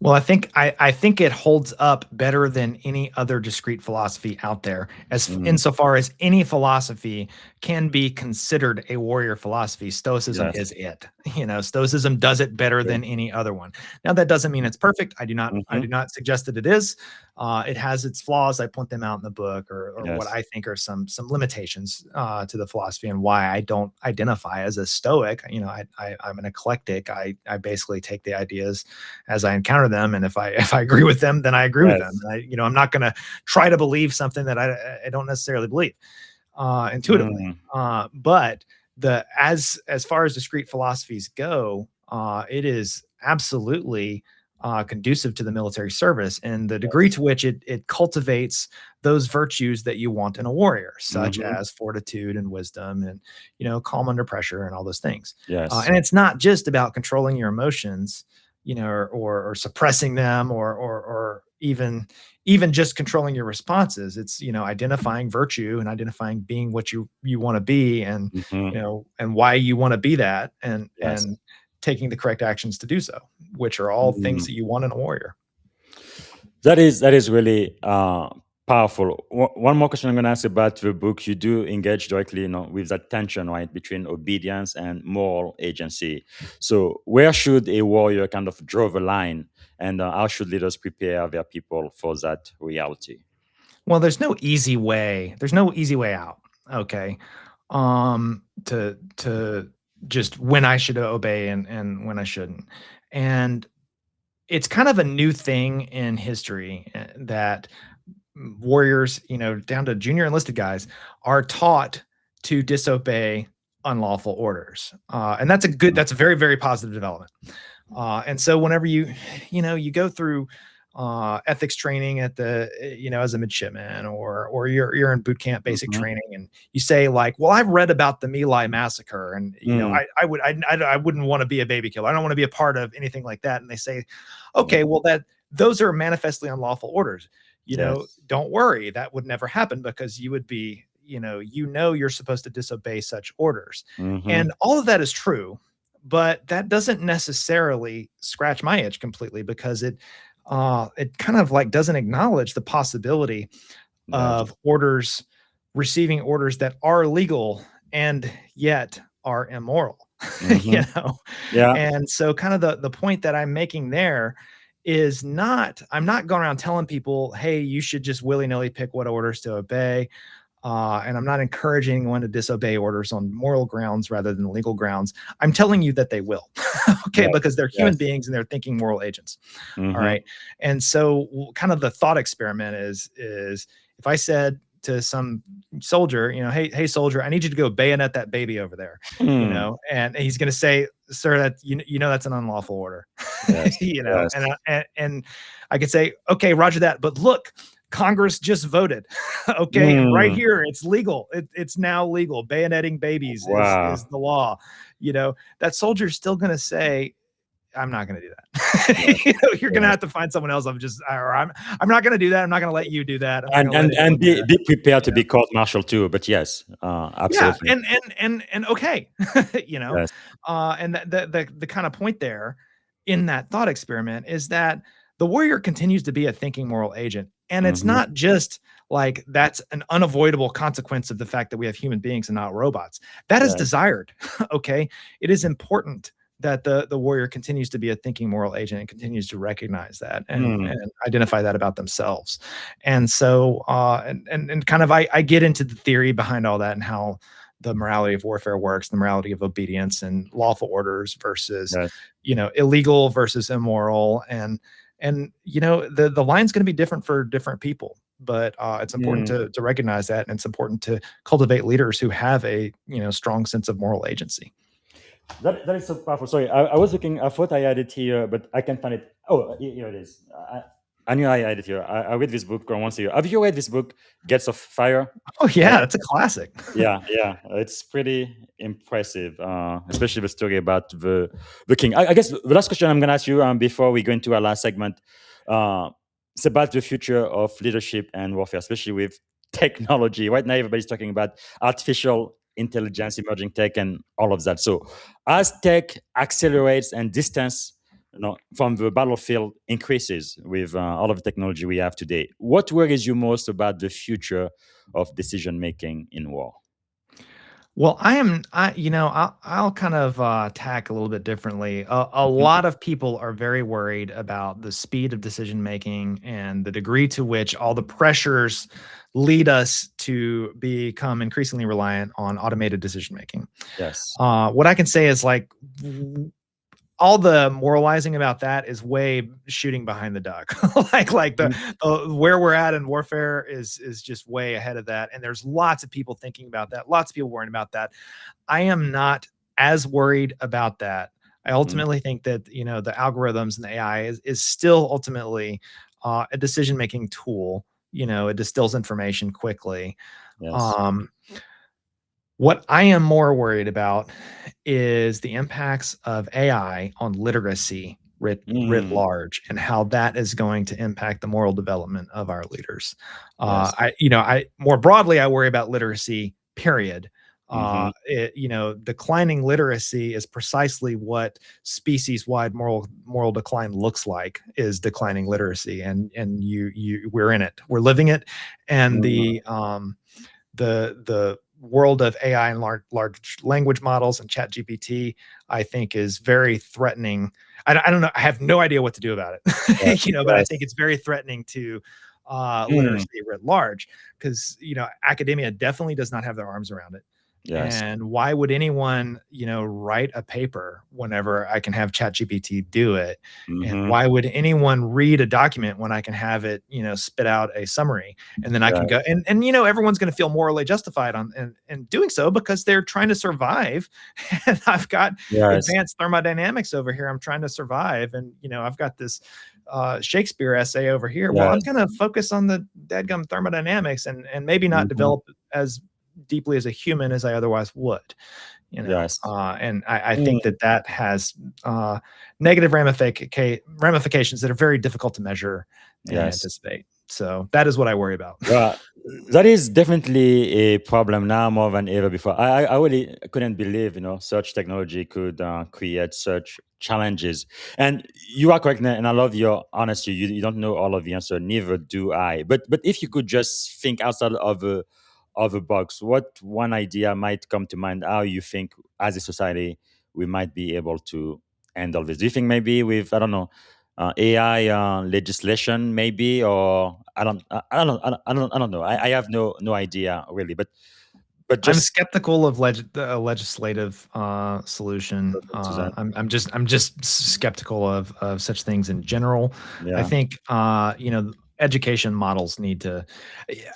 Well, I think it holds up better than any other discrete philosophy out there, Mm. insofar as any philosophy can be considered a warrior philosophy. Stoicism is Yes. it. Stoicism does it better True. than any other one. Now, that doesn't mean it's perfect. I Mm-hmm. do not suggest that it is. It has its flaws. I point them out in the book, or what Yes. I think are some limitations to the philosophy, and why I don't identify as a Stoic. I'm an eclectic. I basically take the ideas as I encounter them, and if I agree with them, then I agree with them. Yes. I'm not going to try to believe something that I don't necessarily believe intuitively. Mm. But as far as discrete philosophies go, it is absolutely conducive to the military service, and the degree Yes. to which it cultivates those virtues that you want in a warrior, such Mm-hmm. as fortitude and wisdom, and calm under pressure, and all those things. Yes. And it's not just about controlling your emotions, or suppressing them, or even just controlling your responses. It's identifying virtue and identifying being what you want to be, and Mm-hmm. and why you want to be that, and Yes. taking the correct actions to do so, which are all things Mm. that you want in a warrior. That is really powerful. One more question I'm going to ask about the book. You do engage directly, with that tension, right, between obedience and moral agency. So, where should a warrior kind of draw the line, and how should leaders prepare their people for that reality? Well, there's no easy way. There's no easy way out. Okay. To just when I should obey and when I shouldn't. And it's kind of a new thing in history that warriors, down to junior enlisted guys, are taught to disobey unlawful orders. And that's a very, very positive development. And so whenever you go through ethics training at as a midshipman, or you're in boot camp basic Mhm. training, and you say like, well, I've read about the My Lai massacre, and Mm, I wouldn't want to be a baby killer. I don't want to be a part of anything like that. And they say, yeah, okay, well, those are manifestly unlawful orders. yes. Don't worry, that would never happen, because you would be, you're supposed to disobey such orders. Hmm. And all of that is true, but that doesn't necessarily scratch my itch completely, because it kind of like doesn't acknowledge the possibility Yes. of orders receiving orders that are legal and yet are immoral. Hmm. you know Yeah. and so kind of the point that I'm making there is not, I'm not going around telling people, hey, you should just willy-nilly pick what orders to obey. And I'm not encouraging anyone to disobey orders on moral grounds rather than legal grounds. I'm telling you that they will. Okay, Yes. because they're human Yes. beings and they're thinking moral agents. All Hmm. right. And so kind of the thought experiment is if I said to some soldier, hey soldier, I need you to go bayonet that baby over there, Hmm. and he's going to say, sir, that that's an unlawful order. Yes. And Yes. I could say, okay, roger that, but look, Congress just voted. Okay, and right Mm. here it's legal. It's now legal. Bayoneting babies is Wow. the law. That soldier's still going to say, I'm not going to do Yes. that. You're going to Yes. have to find someone else. I'm not going to do that. I'm not going to let you do that. I'm not And going to let and and anyone do be that. be prepared You to know? be court martial too. But yes, Yeah, absolutely. and okay, you know, Yes. and the kind of point there in that thought experiment is that the warrior continues to be a thinking moral agent, and it's Hmm. not just like that's an unavoidable consequence of the fact that we have human beings and not robots. That is Yes. desired. Okay, it is important that the warrior continues to be a thinking moral agent and continues to recognize that Mm. and identify that about themselves. And so and kind of I get into the theory behind all that and how the morality of warfare works, the morality of obedience and lawful orders versus, Yes. illegal versus immoral. And the line's going to be different for different people. But it's important Mm. to recognize that, and it's important to cultivate leaders who have a strong sense of moral agency. That is so powerful. Sorry, I was looking. I thought I had it here, but I can't find it. Oh, here it is. I knew I had it here. I read this book once a year. Have you read this book, Gates of Fire? Oh Uh, yeah, that's a classic. yeah, yeah, it's pretty impressive, especially the story about the king. I guess the last question I'm going to ask you, before we go into our last segment, uh, it's about the future of leadership and warfare, especially with technology. Right now, everybody's talking about artificial intelligence, emerging tech, and all of that. So, as tech accelerates and distance, from the battlefield increases with all of the technology we have today, what worries you most about the future of decision making in war? Well, I'll kind of tack a little bit differently. A Mhm. lot of people are very worried about the speed of decision making and the degree to which all the pressures lead us to become increasingly reliant on automated decision making. Yes. What I can say is like all the moralizing about that is way shooting behind the duck. like Mhm. the where we're at in warfare is just way ahead of that, and there's lots of people thinking about that, lots of people worrying about that. I am not as worried about that. I Mm. ultimately think that the algorithms and the AI is still ultimately a decision making tool. It distills information quickly. Yes. um, what I am more worried about is the impacts of AI on literacy writ Mm. large, and how that is going to impact the moral development of our leaders. Yes. I more broadly, I worry about literacy, period. Hmm. Declining literacy is precisely what species-wide moral decline looks like, is declining literacy. And we're in it. We're living it. And the world of AI and large language models and chat GPT, I think, is very threatening. I don't know. I have no idea what to do about Yes, it, but I yes. think it's very threatening to Mm, literacy writ large, because, academia definitely does not have their arms around it. yes. And why would anyone, write a paper whenever I can have ChatGPT do it? And Hmm. why would anyone read a document when I can have it, spit out a summary? And then I can go, Yes. and everyone's going to feel morally justified on and doing so, because they're trying to survive. And I've got Yes. advanced thermodynamics over here. I'm trying to survive. And, I've got this Shakespeare essay over here. Well, I'm Yes. going to focus on the dadgum thermodynamics, and maybe not Hmm. develop as deeply as a human as I otherwise would. Yes. And I Mm, think that has negative ramifications that are very difficult to measure and yes. anticipate. So that is what I worry about. Well, that is definitely a problem now more than ever before. I really couldn't believe, such technology could create such challenges. And you are correct, and I love your honesty. You don't know all of the answer, neither do I. But if you could just think outside of a box, what one idea might come to mind? How you think as a society we might be able to handle this? Do you think maybe with, I don't know, AI legislation, maybe, or I don't know. I have no idea really, but I'm just skeptical of a legislative solution. Suzanne. I'm just skeptical of such things in general. I Yeah. think education models need to. Yeah,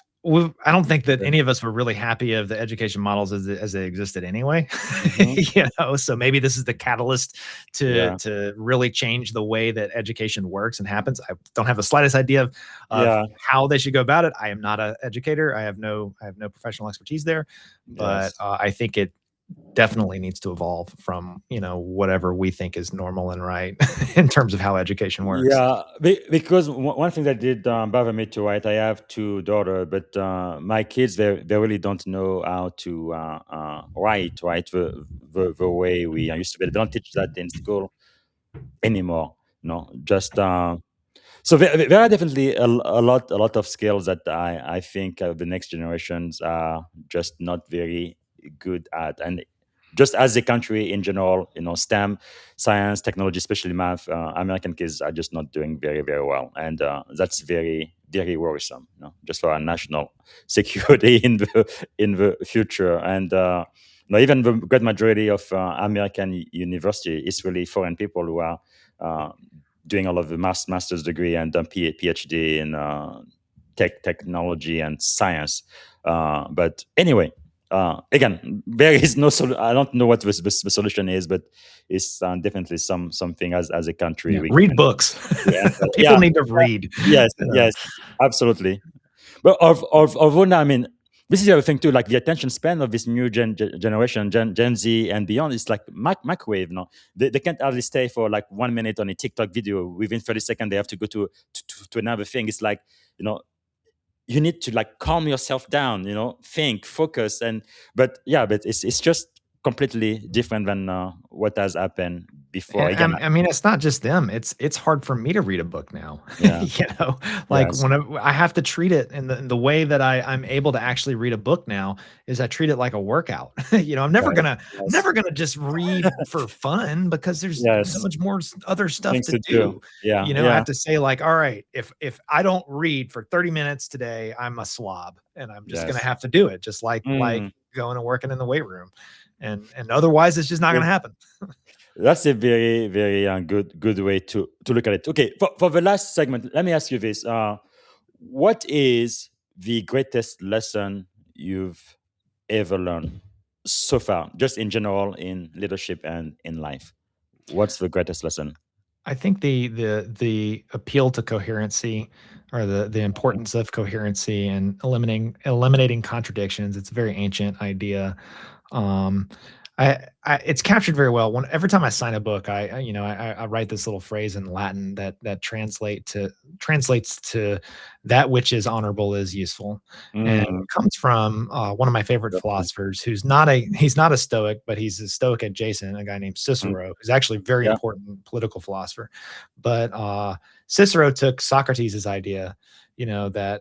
I don't think that any of us were really happy of the education models as they existed anyway. Hmm. So maybe this is the catalyst to Yeah. really change the way that education works and happens. I don't have the slightest idea of Yeah. how they should go about it. I am not an educator. I have no professional expertise there, but Yes. I think it definitely needs to evolve from whatever we think is normal and right in terms of how education works. Yeah, because one thing that did bother me too, right? I have two daughters, but my kids they really don't know how to write, right? The way we used to be. They don't teach that in school anymore. No, just so there are definitely a lot of skills that I think the next generations are just not very good at, and just as a country in general, STEM, science, technology, especially math, American kids are just not doing very very well, and that's very very worrisome. Just for our national security in the future, and even the great majority of American university is really foreign people who are. Uh, Doing all of the master's degree and PhD in technology and science. But anyway, again, there is no I don't know what the solution is, but it's definitely something as a country Yeah, we read can. books. Yeah, People yeah, need to read. yes, You know. yes, absolutely. But although now, I mean, this is the other thing too. Like the attention span of this new generation, Gen Z and beyond, is like microwave. No, they can't hardly stay for like 1 minute on a TikTok video. Within 30 seconds, they have to go to another thing. It's like you know you need to like calm yourself down. Think, focus, but it's just completely different than what has happened before. And Again, I mean, it's not just them. It's hard for me to read a book now. yeah, Like yes, when I have to treat it, and the way that I'm able to actually read a book now is I treat it like a workout. I'm never yes, gonna yes, just read for fun, because there's so yes. much more other stuff Things to to do. do. Yeah, I yeah, have to say, like, all right, if I don't read for 30 minutes today, I'm a slob, and I'm just gonna yes. have to do it, just like Mm. going and working in the weight room, and otherwise it's just not gonna happen. That's a very, very good way to look at it. Okay, for the last segment, let me ask you this: what is the greatest lesson you've ever learned so far, just in general, in leadership and in life? What's the greatest lesson? I think the appeal to coherency, or the importance of coherency and eliminating contradictions. It's a very ancient idea. Um, It's captured very well. Every time I sign a book, I write this little phrase in Latin that translates to that which is honorable is useful, and Mm, it comes from one of my favorite interesting. philosophers, he's not a Stoic, but he's a Stoic adjacent, a guy named Mm, Cicero, who's actually a very yeah. important political philosopher. But Cicero took Socrates' idea, that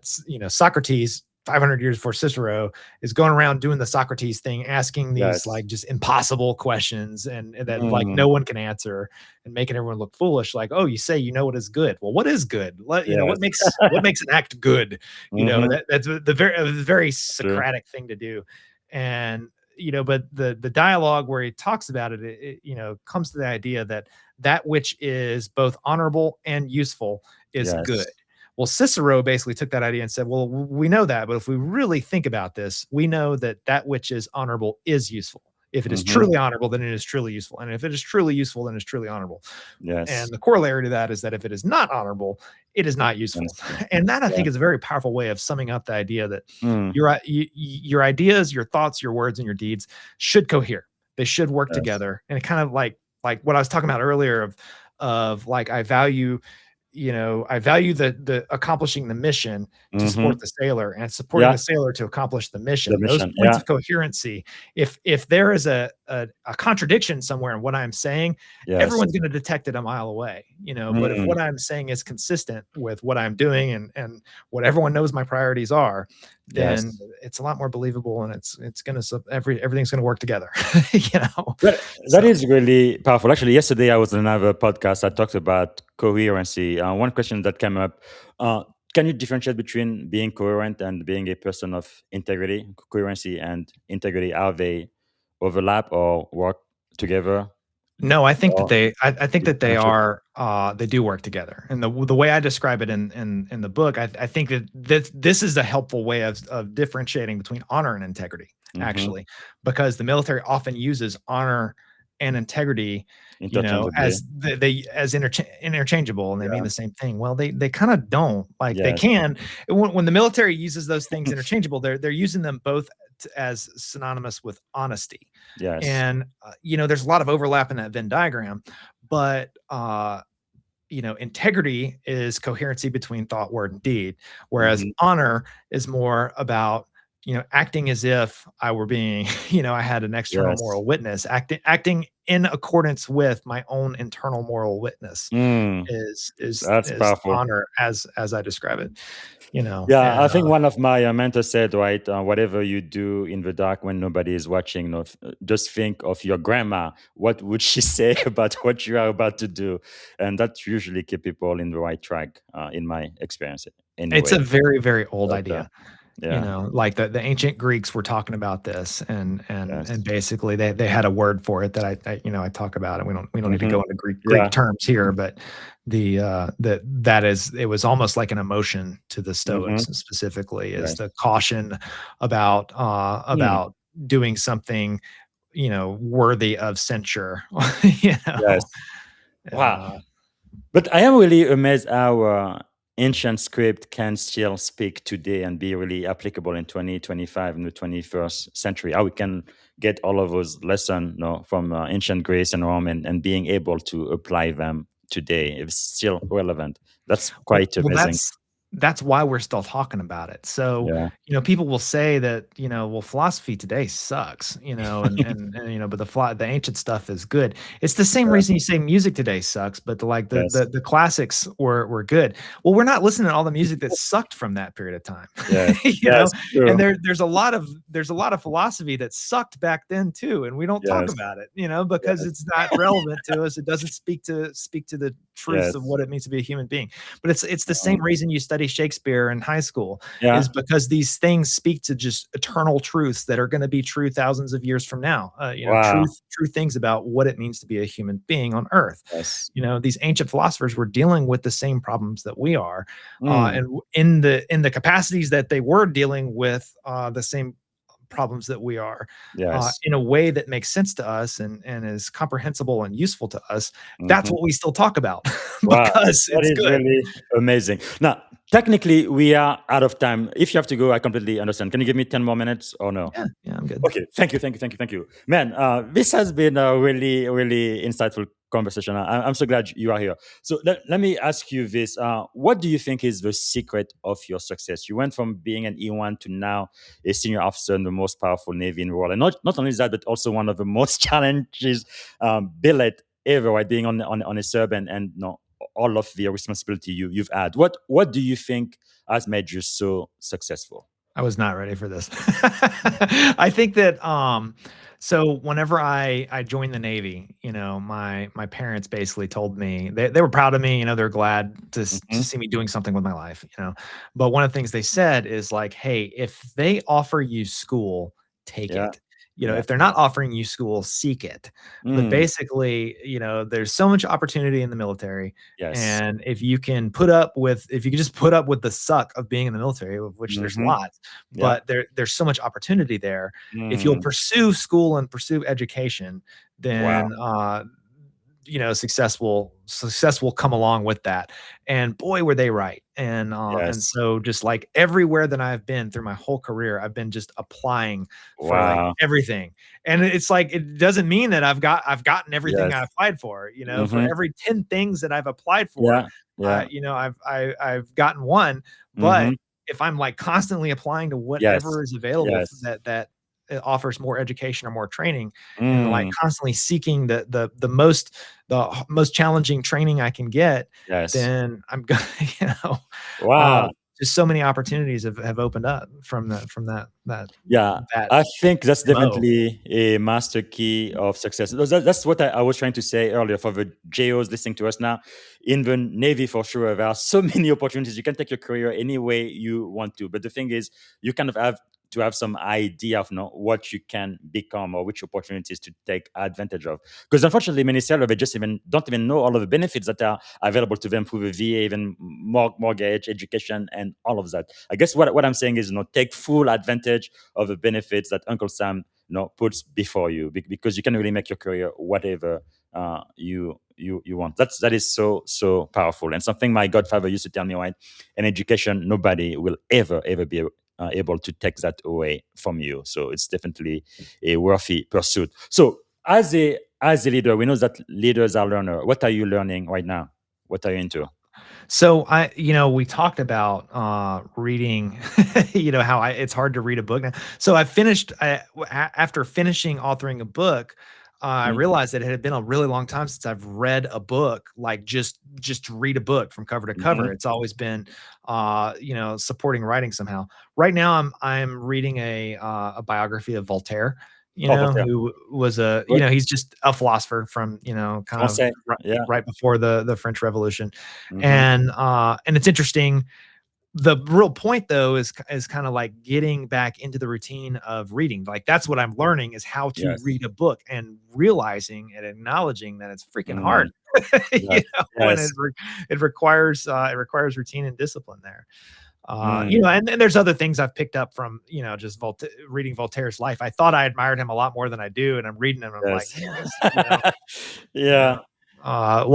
Socrates 500 years before Cicero is going around doing the Socrates thing, asking these Yes. like just impossible questions and that like Mm, no one can answer and making everyone look foolish. Like, oh, you say you know what is good. Well, what is good? yes. What makes an act good? Hmm. That's the very True. Socratic thing to do. And but the dialogue where he talks about it, comes to the idea that that which is both honorable and useful is good. Yes. Well, Cicero basically took that idea and said, well, we know that, but if we really think about this, we know that that which is honorable is useful. If it is Hmm. truly honorable, then it is truly useful. And if it is truly useful, then it's truly honorable. And Yes. the corollary to that is that if it is not honorable, it is not useful. Understand. And that I Yeah. think is a very powerful way of summing up the idea that Mm, your ideas, your thoughts, your words, and your deeds should cohere. They should work yes. together. And it kind of like what I was talking about earlier of like I value the accomplishing the mission to Hmm. support the sailor and supporting Yeah. the sailor to accomplish the The mission. Those mission. points Yeah. of coherency, if there is a contradiction somewhere in what I'm saying, Yes. everyone's going to detect it a mile away, but if Mm, what I'm saying is consistent with what I'm doing and what everyone knows my priorities are, then yes. it's a lot more believable and it's going to everything's going to work together, you know. Well, that So is really powerful. Actually, yesterday I was on another podcast. I talked about coherency. One question that came up: uh, can you differentiate between being coherent and being a person of integrity? Coherency and integrity, are they overlap or work together? no, I think that Or I think that they differentiate? are they do work together. And the way I describe it in the book, I think that this is a helpful way of differentiating between honor and integrity, Hmm. actually, because the military often uses honor and integrity, Interchangeably. as they as interchangeable, and they mean Yeah. the same thing. Well, they kind of don't. Like they Yes. can when the military uses those things interchangeable, they're using them both as synonymous with honesty. Yes. And there's a lot of overlap in that Venn diagram, but integrity is coherency between thought, word, and deed, whereas Hmm. honor is more about acting as if I were being I had an external Yes. moral witness, acting in accordance with my own internal moral witness Mm, that's is powerful. honor as I describe it, Yeah, I and think one of my mentors said, right, whatever you do in the dark when nobody is watching, just think of your grandma. What would she say about what you are about to do? And that usually keep people in the right track, in my experience, it's anyway. a very, very old But idea. yeah, Like the ancient Greeks were talking about this, and yes, basically they had a word for it that I talk about, and we don't need to hmm, go into Greek yeah, terms here, but it was almost like an emotion to the hmm, Stoics specifically, is yes, the caution about mm, doing something worthy of censure, you know, yes. and Wow. But I am really amazed how ancient script can still speak today and be really applicable in 2025 in the 21st century. How we can get all of those lessons, from ancient Greece and Rome, and being able to apply them today. It's still relevant. That's Well, quite amazing. that's why we're still talking about it. So, Yeah. people will say that, well, philosophy today sucks, and but the ancient stuff is good. It's the same Yeah. reason you say music today sucks, but like the Yes. the, the classics were good. Well, we're not listening to all the music that sucked from that period of time. Yes. you Yes. know, and True. there's a lot of philosophy that sucked back then too, and we don't talk Yes. about it, because Yes. it's not relevant to us. It doesn't speak to the truths of Yes. what it means to be a human being. But it's the Um, same reason you study Shakespeare in high school, is yeah. because these things speak to just eternal truths that are going to be true thousands of years from now. Wow. True things about what it means to be a human being on Earth. Yes. These ancient philosophers were dealing with the same problems that we are, Mm, and in the capacities that they were dealing with the same problems that we are, yes. in a way that makes sense to us and is comprehensible and useful to us. That's Hmm. what we still talk about Wow, because that it's is good. really amazing. Now, technically, we are out of time. If you have to go, I completely understand. Can you give me 10 more minutes or no? Yeah, I'm good. Okay, thank you. Man, this has been a really, really insightful conversation. I'm so glad you are here. So let me ask you this. What do you think is the secret of your success? You went from being an E1 to now a senior officer in the most powerful Navy in the world. And not only that, but also one of the most challenges billet ever, right? Being on a sub and all of the responsibility you've had. What do you think has made you so successful? I was not ready for this. I think that so whenever I joined the Navy, my parents basically told me they were proud of me, they're glad to Hmm. see me doing something with my life. But one of the things they said is like, hey, if they offer you school, take Yeah, it. yeah. If they're not offering you school, seek it. But Mm, basically, there's so much opportunity in the military. yes. And if you can just put up with the suck of being in the military, of which there's Hmm. lots, Yeah. but there's so much opportunity there. If you'll Mm, pursue school and pursue education, wow. then success will come along with that. And boy, were they right. And Yes. so just like everywhere that I've been through my whole career, I've been just applying for like Wow. everything. And it's like it doesn't mean that I've gotten everything I Yes. applied for. For Hmm. every 10 things that I've applied for, Yeah. Yeah. I've gotten one. Hmm. But if I'm like constantly applying to Yes. whatever is available Yes. that offers more education or more training, and like Mm, constantly seeking the most challenging training I can get, yes. then I'm gonna, you know, uh, Wow. just so many opportunities have opened up Yeah, that I think that's MO. definitely a master key of success. That's what I was trying to say earlier for the JOs listening to us now. In the Navy, for sure, there are so many opportunities. You can take your career any way you want to. But the thing is, you kind of have to have some idea of what you can become or which opportunities to take advantage of. Because unfortunately, many sailors, they just even don't even know all of the benefits that are available to them through the VA, even mortgage, education, and all of that. I guess what I'm saying is, take full advantage of the benefits that Uncle Sam puts before you, because you can really make your career whatever you want. That is so powerful, and something my godfather used to tell me, right? In education, nobody will ever be able to take that away from you. So it's definitely a worthy pursuit. So as a leader, we know that leaders are learner. What are you learning right now? What are you into? So we talked about reading, how it's hard to read a book now. So after finishing authoring a book, I Mm, realized that it had been a really long time since I've read a book, like just to read a book from cover to cover. mhm. It's always been, supporting writing somehow. Right now, I'm reading a biography of Voltaire. Oh, Voltaire. Who was Good. he's just a philosopher from, kind of Français. Yeah. right before the French Revolution. Hmm. And it's interesting. The real point though is kind of like getting back into the routine of reading. Like that's what I'm learning, is how to Yes. read a book, and realizing and acknowledging that it's freaking hard. Mm, yes. And Yes. it requires routine and discipline there. Mm. And there's other things I've picked up from, just reading Voltaire's life. I thought I admired him a lot more than I do, and I'm reading him. I'm like, Yes. man, you Yeah. know, a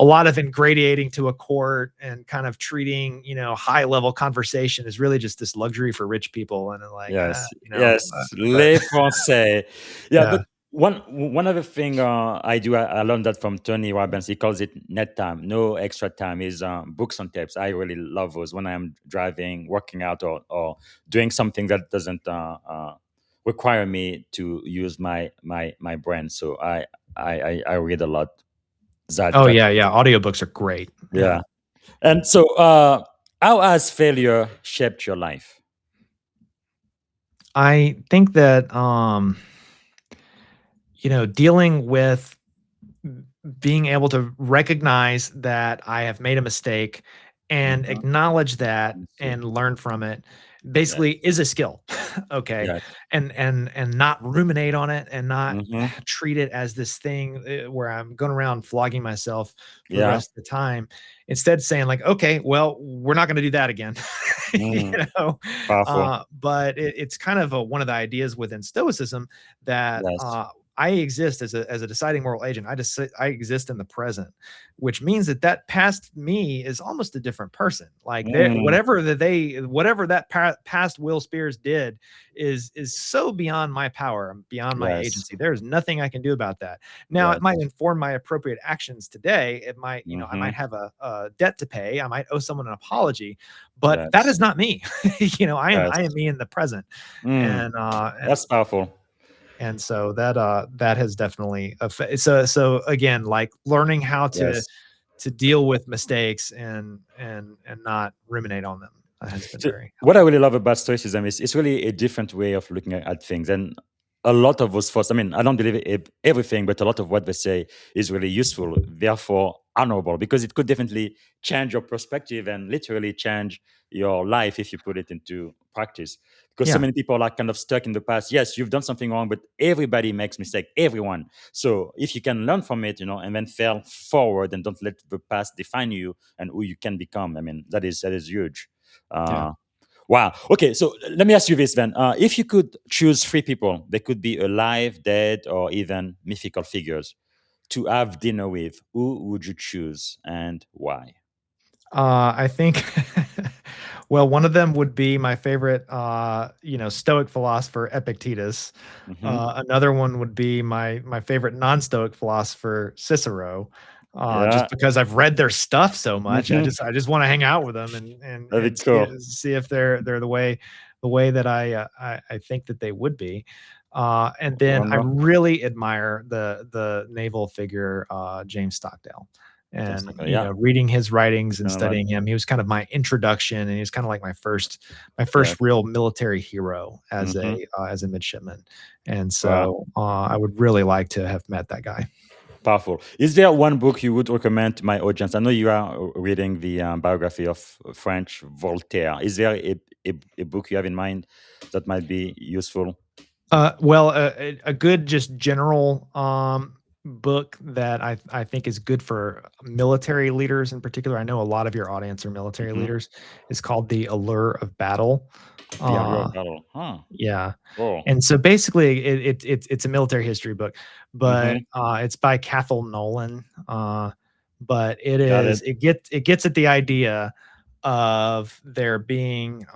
lot of ingratiating to a court, and kind of treating, high level conversation is really just this luxury for rich people. And like, Yes. uh, Yes. but Les Français. Yeah, yeah. but one other thing I do, I learned that from Tony Robbins. He calls it net time, no extra time. Is books on tapes. I really love those when I'm driving, working out, or doing something that doesn't require me to use my brain. So I read a lot. Oh That yeah, yeah. Audiobooks are great. Yeah. Yeah. And so, how has failure shaped your life? I think that dealing with being able to recognize that I have made a mistake and Mhm. acknowledge that Let's see. and learn from it Yes. basically is a skill. Okay. Yes. And not ruminate on it, and not Hmm. treat it as this thing where I'm going around flogging myself for the Yeah. rest of the time. Instead saying like, okay, well, we're not going to do that again. you Mm, know powerful. but it's kind of one of the ideas within Stoicism that Yes. I exist as a deciding moral agent. I exist in the present, which means that past me is almost a different person. Like Mm, whatever that past Will Spears did is so beyond my power, beyond my yes. agency. There's nothing I can do about that. Now, it Yes. might inform my appropriate actions today. It might, I Hmm. might have a debt to pay. I might owe someone an apology, but that Yes. is not me. I am Yes. me in the present, Mm, and that's powerful. so that has definitely so again, like learning how Yes. to deal with mistakes and not ruminate on them has been So very what I helpful. really love about Stoicism is it's really a different way of looking at things. And a lot of those thoughts, I mean, I don't believe everything, but a lot of what they say is really useful, therefore honorable, because it could definitely change your perspective and literally change your life if you put it into practice. Because so Yeah. many people are kind of stuck in the past. Yes, you've done something wrong, but everybody makes mistake, everyone. So if you can learn from it, and then fail forward and don't let the past define you and who you can become, I mean, that is huge. Yeah. Uh, wow. Okay, so let me ask you this then. If you could choose three people, they could be alive, dead, or even mythical figures, to have dinner with, who would you choose and why? I think, well, one of them would be my favorite, Stoic philosopher Epictetus. Hmm. Another one would be my favorite non-Stoic philosopher Cicero. Yeah. Just because I've read their stuff so much, I Hmm. just want to hang out with them and That's cool. see if they're the way that I think that they would be. And then One I more. really admire the naval figure James Stockdale. Just And like, yeah. reading his writings and Kind of like, studying him, he was kind of my introduction, and he was kind of like my yes. first real military hero Hmm. as a midshipman. And Wow. so I would really like to have met that guy. Powerful. Is there one book you would recommend to my audience? I know you are reading the biography of French Voltaire. Is there a book you have in mind that might be useful? Well, a good just general book that I think is good for military leaders in particular. I know a lot of your audience are military Hmm. leaders. Is called The Allure of Battle. The Allure of Uh, Battle. Huh. yeah, Oh. and so basically, it's a military history book, but Hmm. it's by Cathal Nolan. But Got it. it gets at the idea of there being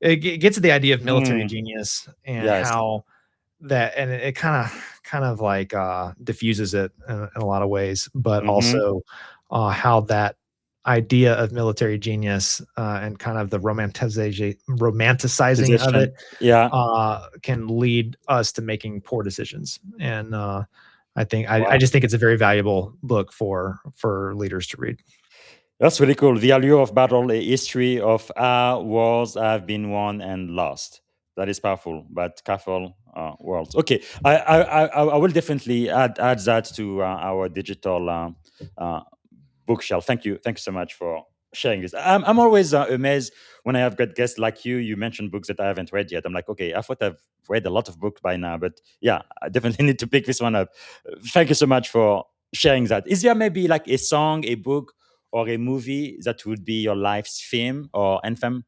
it gets at the idea of military Mm. genius and Yes. how that and it kind of like diffuses it in a lot of ways, but Hmm. also how that idea of military genius and kind of the romanticizing of Position. it Yeah. can lead us to making poor decisions. And I Wow. just think it's a very valuable book for leaders to read. That's really cool. The Allure of Battle, a history of how wars have been won and lost. That is powerful, but careful worlds. Okay, I will definitely add that to our digital uh, bookshelf. Thank you so much for sharing this. I'm always amazed when I have got guests like you. You mentioned books that I haven't read yet. I'm like, okay, I thought I've read a lot of books by now, but yeah, I definitely need to pick this one up. Thank you so much for sharing that. Is there maybe like a song, a book, or a movie that would be your life's theme or anthem?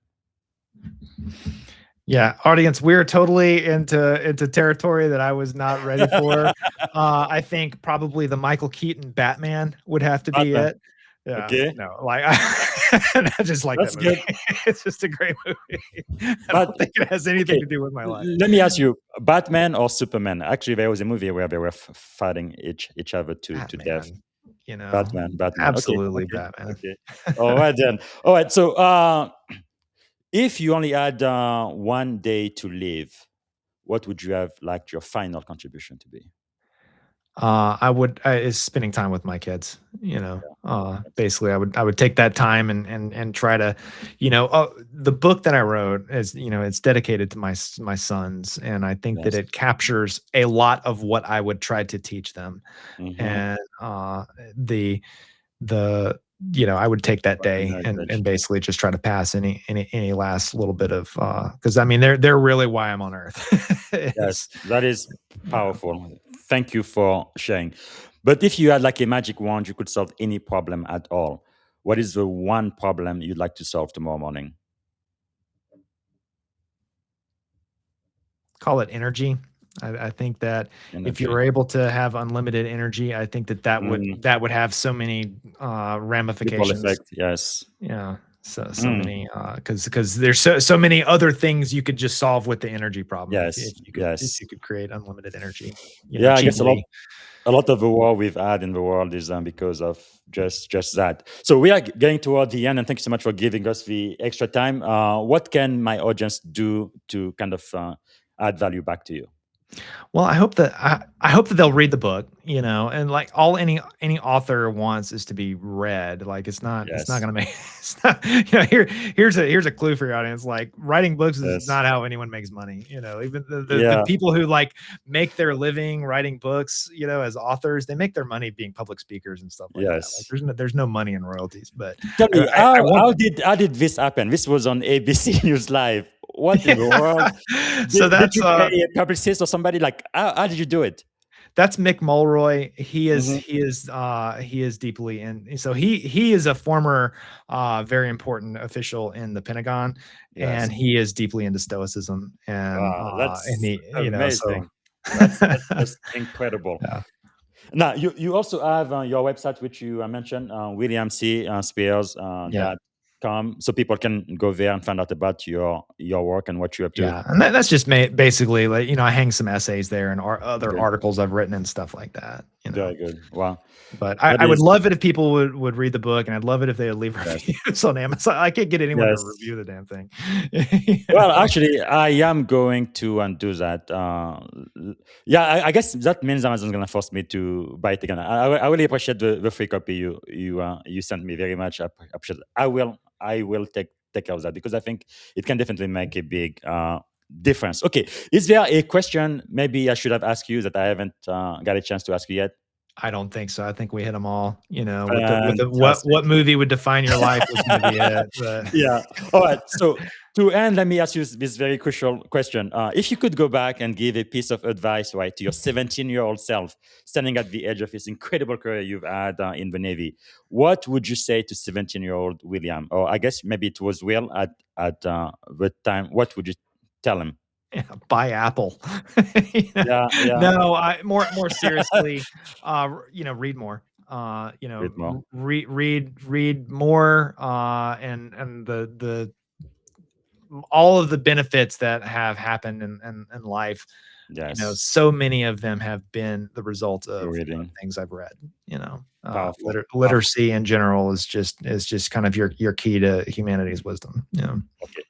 Yeah, audience, we're totally into territory that I was not ready for. I think probably the Michael Keaton Batman would have to be Batman. it. Yeah, Okay, no, like I just like that that's movie. good. It's just a great movie. I But don't think it has anything okay, to do with my life. let me ask you: Batman or Superman? Actually, there was a movie where they were fighting each other to death. Batman, you know, Batman. Okay, absolutely okay, Batman. okay. All right then. All right. So, if you only had 1 day to live, what would you have liked your final contribution to be? I would is spending time with my kids. Yeah, that's Basically, I would take that time and try to, the book that I wrote is it's dedicated to my sons, and I think that yes. it captures a lot of what I would try to teach them. Mm-hmm. And the the I would take that day and basically just try to pass any last little bit of because I mean they're really why I'm on earth. Yes, Is that is you know. powerful. Thank you for sharing. But if you had like a magic wand, you could solve any problem at all. What is the one problem you'd like to solve tomorrow morning? Call it energy. I think that if you energy. were able to have unlimited energy, I think that Mm, that would have so many ripple ramifications. effect. Yes. Yeah. So Mm, many because there's so many other things you could just solve with the energy problem yes. if Yes. you could create unlimited energy, Yeah, I guess cheaply. a lot of the war we've had in the world is because of just that. So we are getting toward the end, and thank you so much for giving us the extra time. What can my audience do to kind of add value back to you? Well, I hope that they'll read the book, and like all any author wants is to be read. Like it's not Yes. gonna make it's not, here's a clue for your audience. Like writing books is Yes. not how anyone makes money. Even the Yeah. people who like make their living writing books, as authors, they make their money being public speakers and stuff like that. Like Yes. there's no money in royalties, but Tell I me, I want how did this happen? This was on ABC News Live. What in the world? so Did that's you pay a publicist or somebody? Like, how did you do it? That's Mick Mulroy. Hmm. He is deeply in. So he is a former very important official in the Pentagon, Yes. and he is deeply into Stoicism, Wow, and that's he so amazing. That's just incredible. yeah. Now, you also have your website, which you mentioned, William C. Spears Yeah. .com, so people can go there and find out about your work and what you're up to. Yeah, and that's just basically like I hang some essays there and other Good. articles I've written and stuff like that. Very good. Wow. But That I would is, love it if people would read the book, and I'd love it if they would leave yes. reviews on Amazon. I can't get anyone to Yes. review the damn thing. Well, actually, I am going to undo that. Yeah, I guess that means Amazon's going to force me to buy it again. I really appreciate the free copy you sent me very much. I appreciate it. I will take care of that because I think it can definitely make a big difference. Okay, is there a question maybe I should have asked you that I haven't got a chance to ask you yet? I don't think so. I think we hit them all. With the Fantastic. what movie would define your life was going to be it. But Yeah. All right. So to end, let me ask you this very crucial question. If you could go back and give a piece of advice, right, to your 17-year-old self standing at the edge of this incredible career you've had in the Navy, what would you say to 17-year-old William? Or I guess maybe it was Will at the time. What would you tell him? buy Apple. Yeah. Yeah. No, I more seriously, read more. Read more. Read more, and the all of the benefits that have happened in life. Yes. So many of them have been the result of Reading. things I've read. Powerful. Powerful. Literacy in general is just kind of your key to humanity's wisdom. Okay.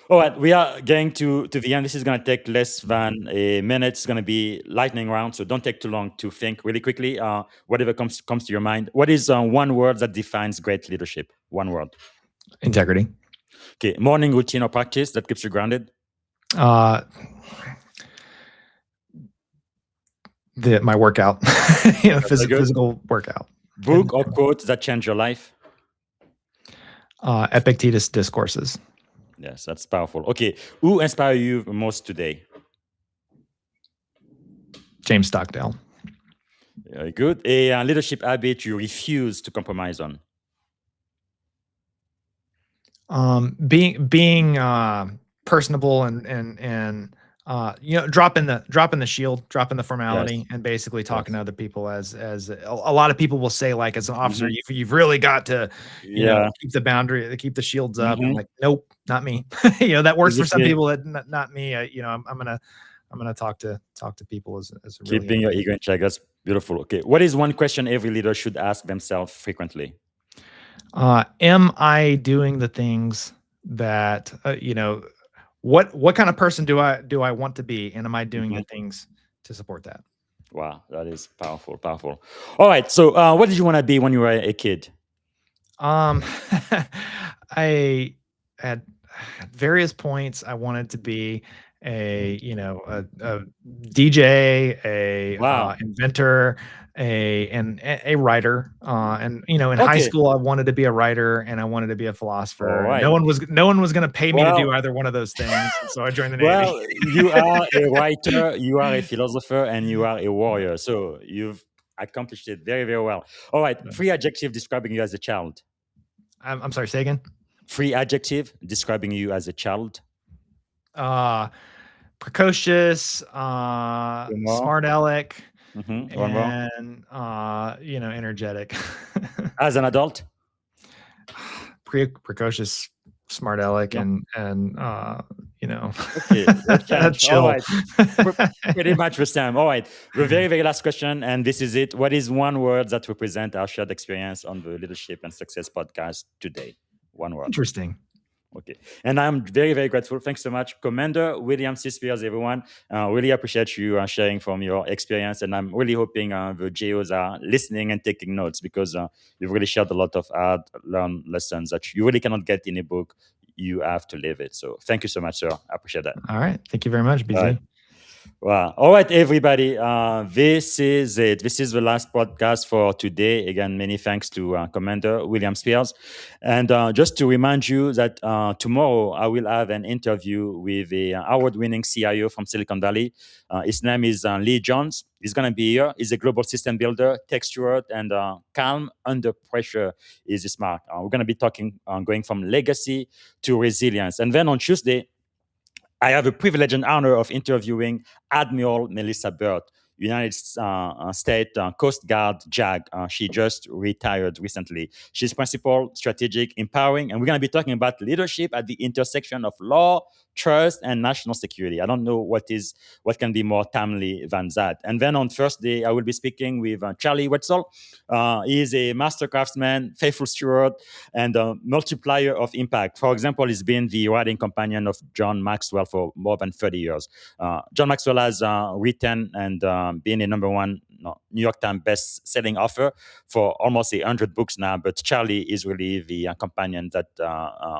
All right, we are getting to the end. This is going to take less than a minute. It's going to be lightning round, so don't take too long to think. Really quickly, whatever comes to your mind. What is one word that defines great leadership? One word. Integrity. Okay, morning routine or practice that keeps you grounded. My workout, physical workout. Book or quote that changed your life. Epictetus Discourses. Yes, that's powerful. Okay, who inspires you most today? James Stockdale. Very good. A leadership habit you refuse to compromise on. Being personable and dropping the shield, dropping the formality, Yes. and basically talking Yes. to other people as a lot of people will say, like, as an officer, Mhm. you've really got to Yeah. keep the boundary, keep the shields up. I'm Mhm. like, nope, not me. That works for some Basically, people, that not me. I'm gonna talk to people as a really keeping your ego in check. That's beautiful. Okay, what is one question every leader should ask themselves frequently? am I doing the things that what kind of person do I want to be, and am I doing Mhm. the things to support that? Wow, that is powerful, powerful. All right, so what did you want to be when you were a kid? Um, I at various points I wanted to be a DJ, a Wow. inventor, a writer. And in high Okay. school I wanted to be a writer and I wanted to be a All philosopher. And right. no one was going to pay me to Well, do either one of those things. And so I joined the Navy. well, you are a writer, you are a philosopher, and you are a warrior. So you've accomplished it very, very well. All right, three adjective describing you as a child. I'm sorry, say again. Free adjective describing you as a child. Uh, precocious, Two more. smart aleck, One more. and energetic. As an adult. Precocious, smart aleck, No. and Okay, let's change. chill. All right, pretty much the same. All right, the very, very last question, and this is it. What is one word that represents our shared experience on the Leadership and Success podcast today? One word. Interesting. Okay. And I'm very, very grateful. Thanks so much, Commander William C. Spears, everyone. Really appreciate you sharing from your experience. And I'm really hoping the GEOs are listening and taking notes, because you've really shared a lot of hard-learned lessons that you really cannot get in a book. You have to live it. So thank you so much, sir. I appreciate that. All right. Thank you very much, BZ. All right. Wow. All right, everybody. This is it. This is the last podcast for today. Again, many thanks to Commander William Spears. And just to remind you that tomorrow I will have an interview with an award-winning CIO from Silicon Valley. His name is Lee Jones. He's going to be here. He's a global system builder, textured, and calm under pressure is his mark. We're going to be talking going from legacy to resilience. And then on Tuesday, I have the privilege and honor of interviewing Admiral Melissa Burt, United States Coast Guard JAG. She just retired recently. She's principal, strategic, empowering, and we're going to be talking about leadership at the intersection of law, trust, and national security. I don't know what can be more timely than that. And then on Thursday, I will be speaking with Charlie Wetzel. He is a master craftsman, faithful steward, and a multiplier of impact. For example, he's been the writing companion of John Maxwell for more than 30 years. John Maxwell has written and been a number one New York Times best-selling author for almost 100 books now. But Charlie is really the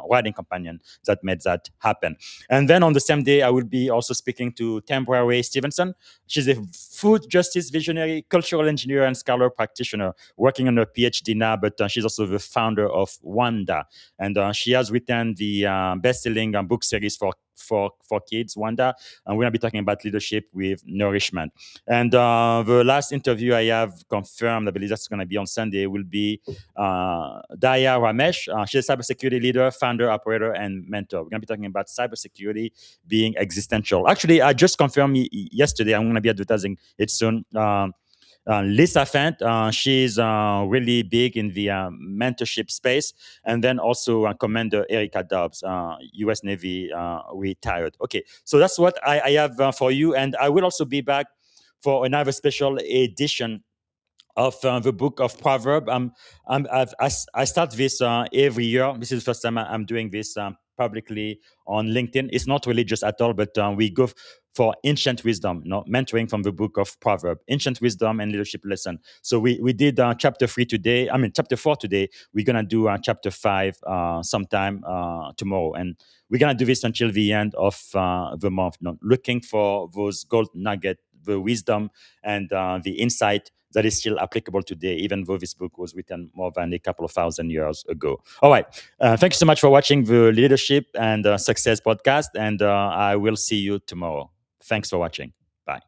writing companion that made that happen. And then on the same day, I will be also speaking to Tambra Ray Stevenson. She's a food justice visionary, cultural engineer, and scholar practitioner working on her PhD now, but she's also the founder of Wanda. And she has written the best-selling book series for kids, Wanda. And we're going to be talking about leadership with nourishment. And the last interview I have confirmed, I believe that's going to be on Sunday, will be Daya Ramesh. She's a cybersecurity leader, founder, operator, and mentor. We're going to be talking about cybersecurity being existential. Actually, I just confirmed yesterday, I'm going to be advertising it soon. Lisa Fent, she's really big in the mentorship space. And then also Commander Erica Dobbs, U.S. Navy retired. Okay, so that's what I have for you. And I will also be back for another special edition of the book of Proverbs. I start this every year. This is the first time I'm doing this publicly on LinkedIn. It's not religious at all, but we go for ancient wisdom, mentoring from the book of Proverbs, ancient wisdom and leadership lesson. So we did chapter 4 today. We're going to do chapter 5 sometime tomorrow. And we're going to do this until the end of the month, looking for those gold nuggets, the wisdom and the insight that is still applicable today, even though this book was written more than a couple of thousand years ago. All right. Thank you so much for watching the Leadership and Success podcast, and I will see you tomorrow. Thanks for watching. Bye.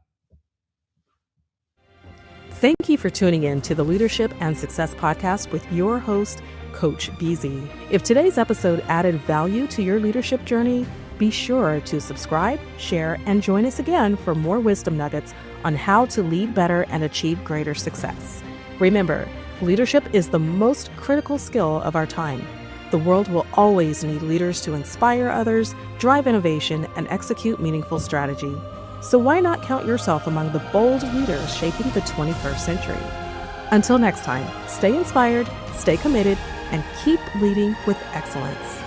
Thank you for tuning in to the Leadership and Success podcast with your host, Coach BZ. If today's episode added value to your leadership journey, be sure to subscribe, share, and join us again for more wisdom nuggets on how to lead better and achieve greater success. Remember, leadership is the most critical skill of our time. The world will always need leaders to inspire others, drive innovation, and execute meaningful strategy. So why not count yourself among the bold leaders shaping the 21st century? Until next time, stay inspired, stay committed, and keep leading with excellence.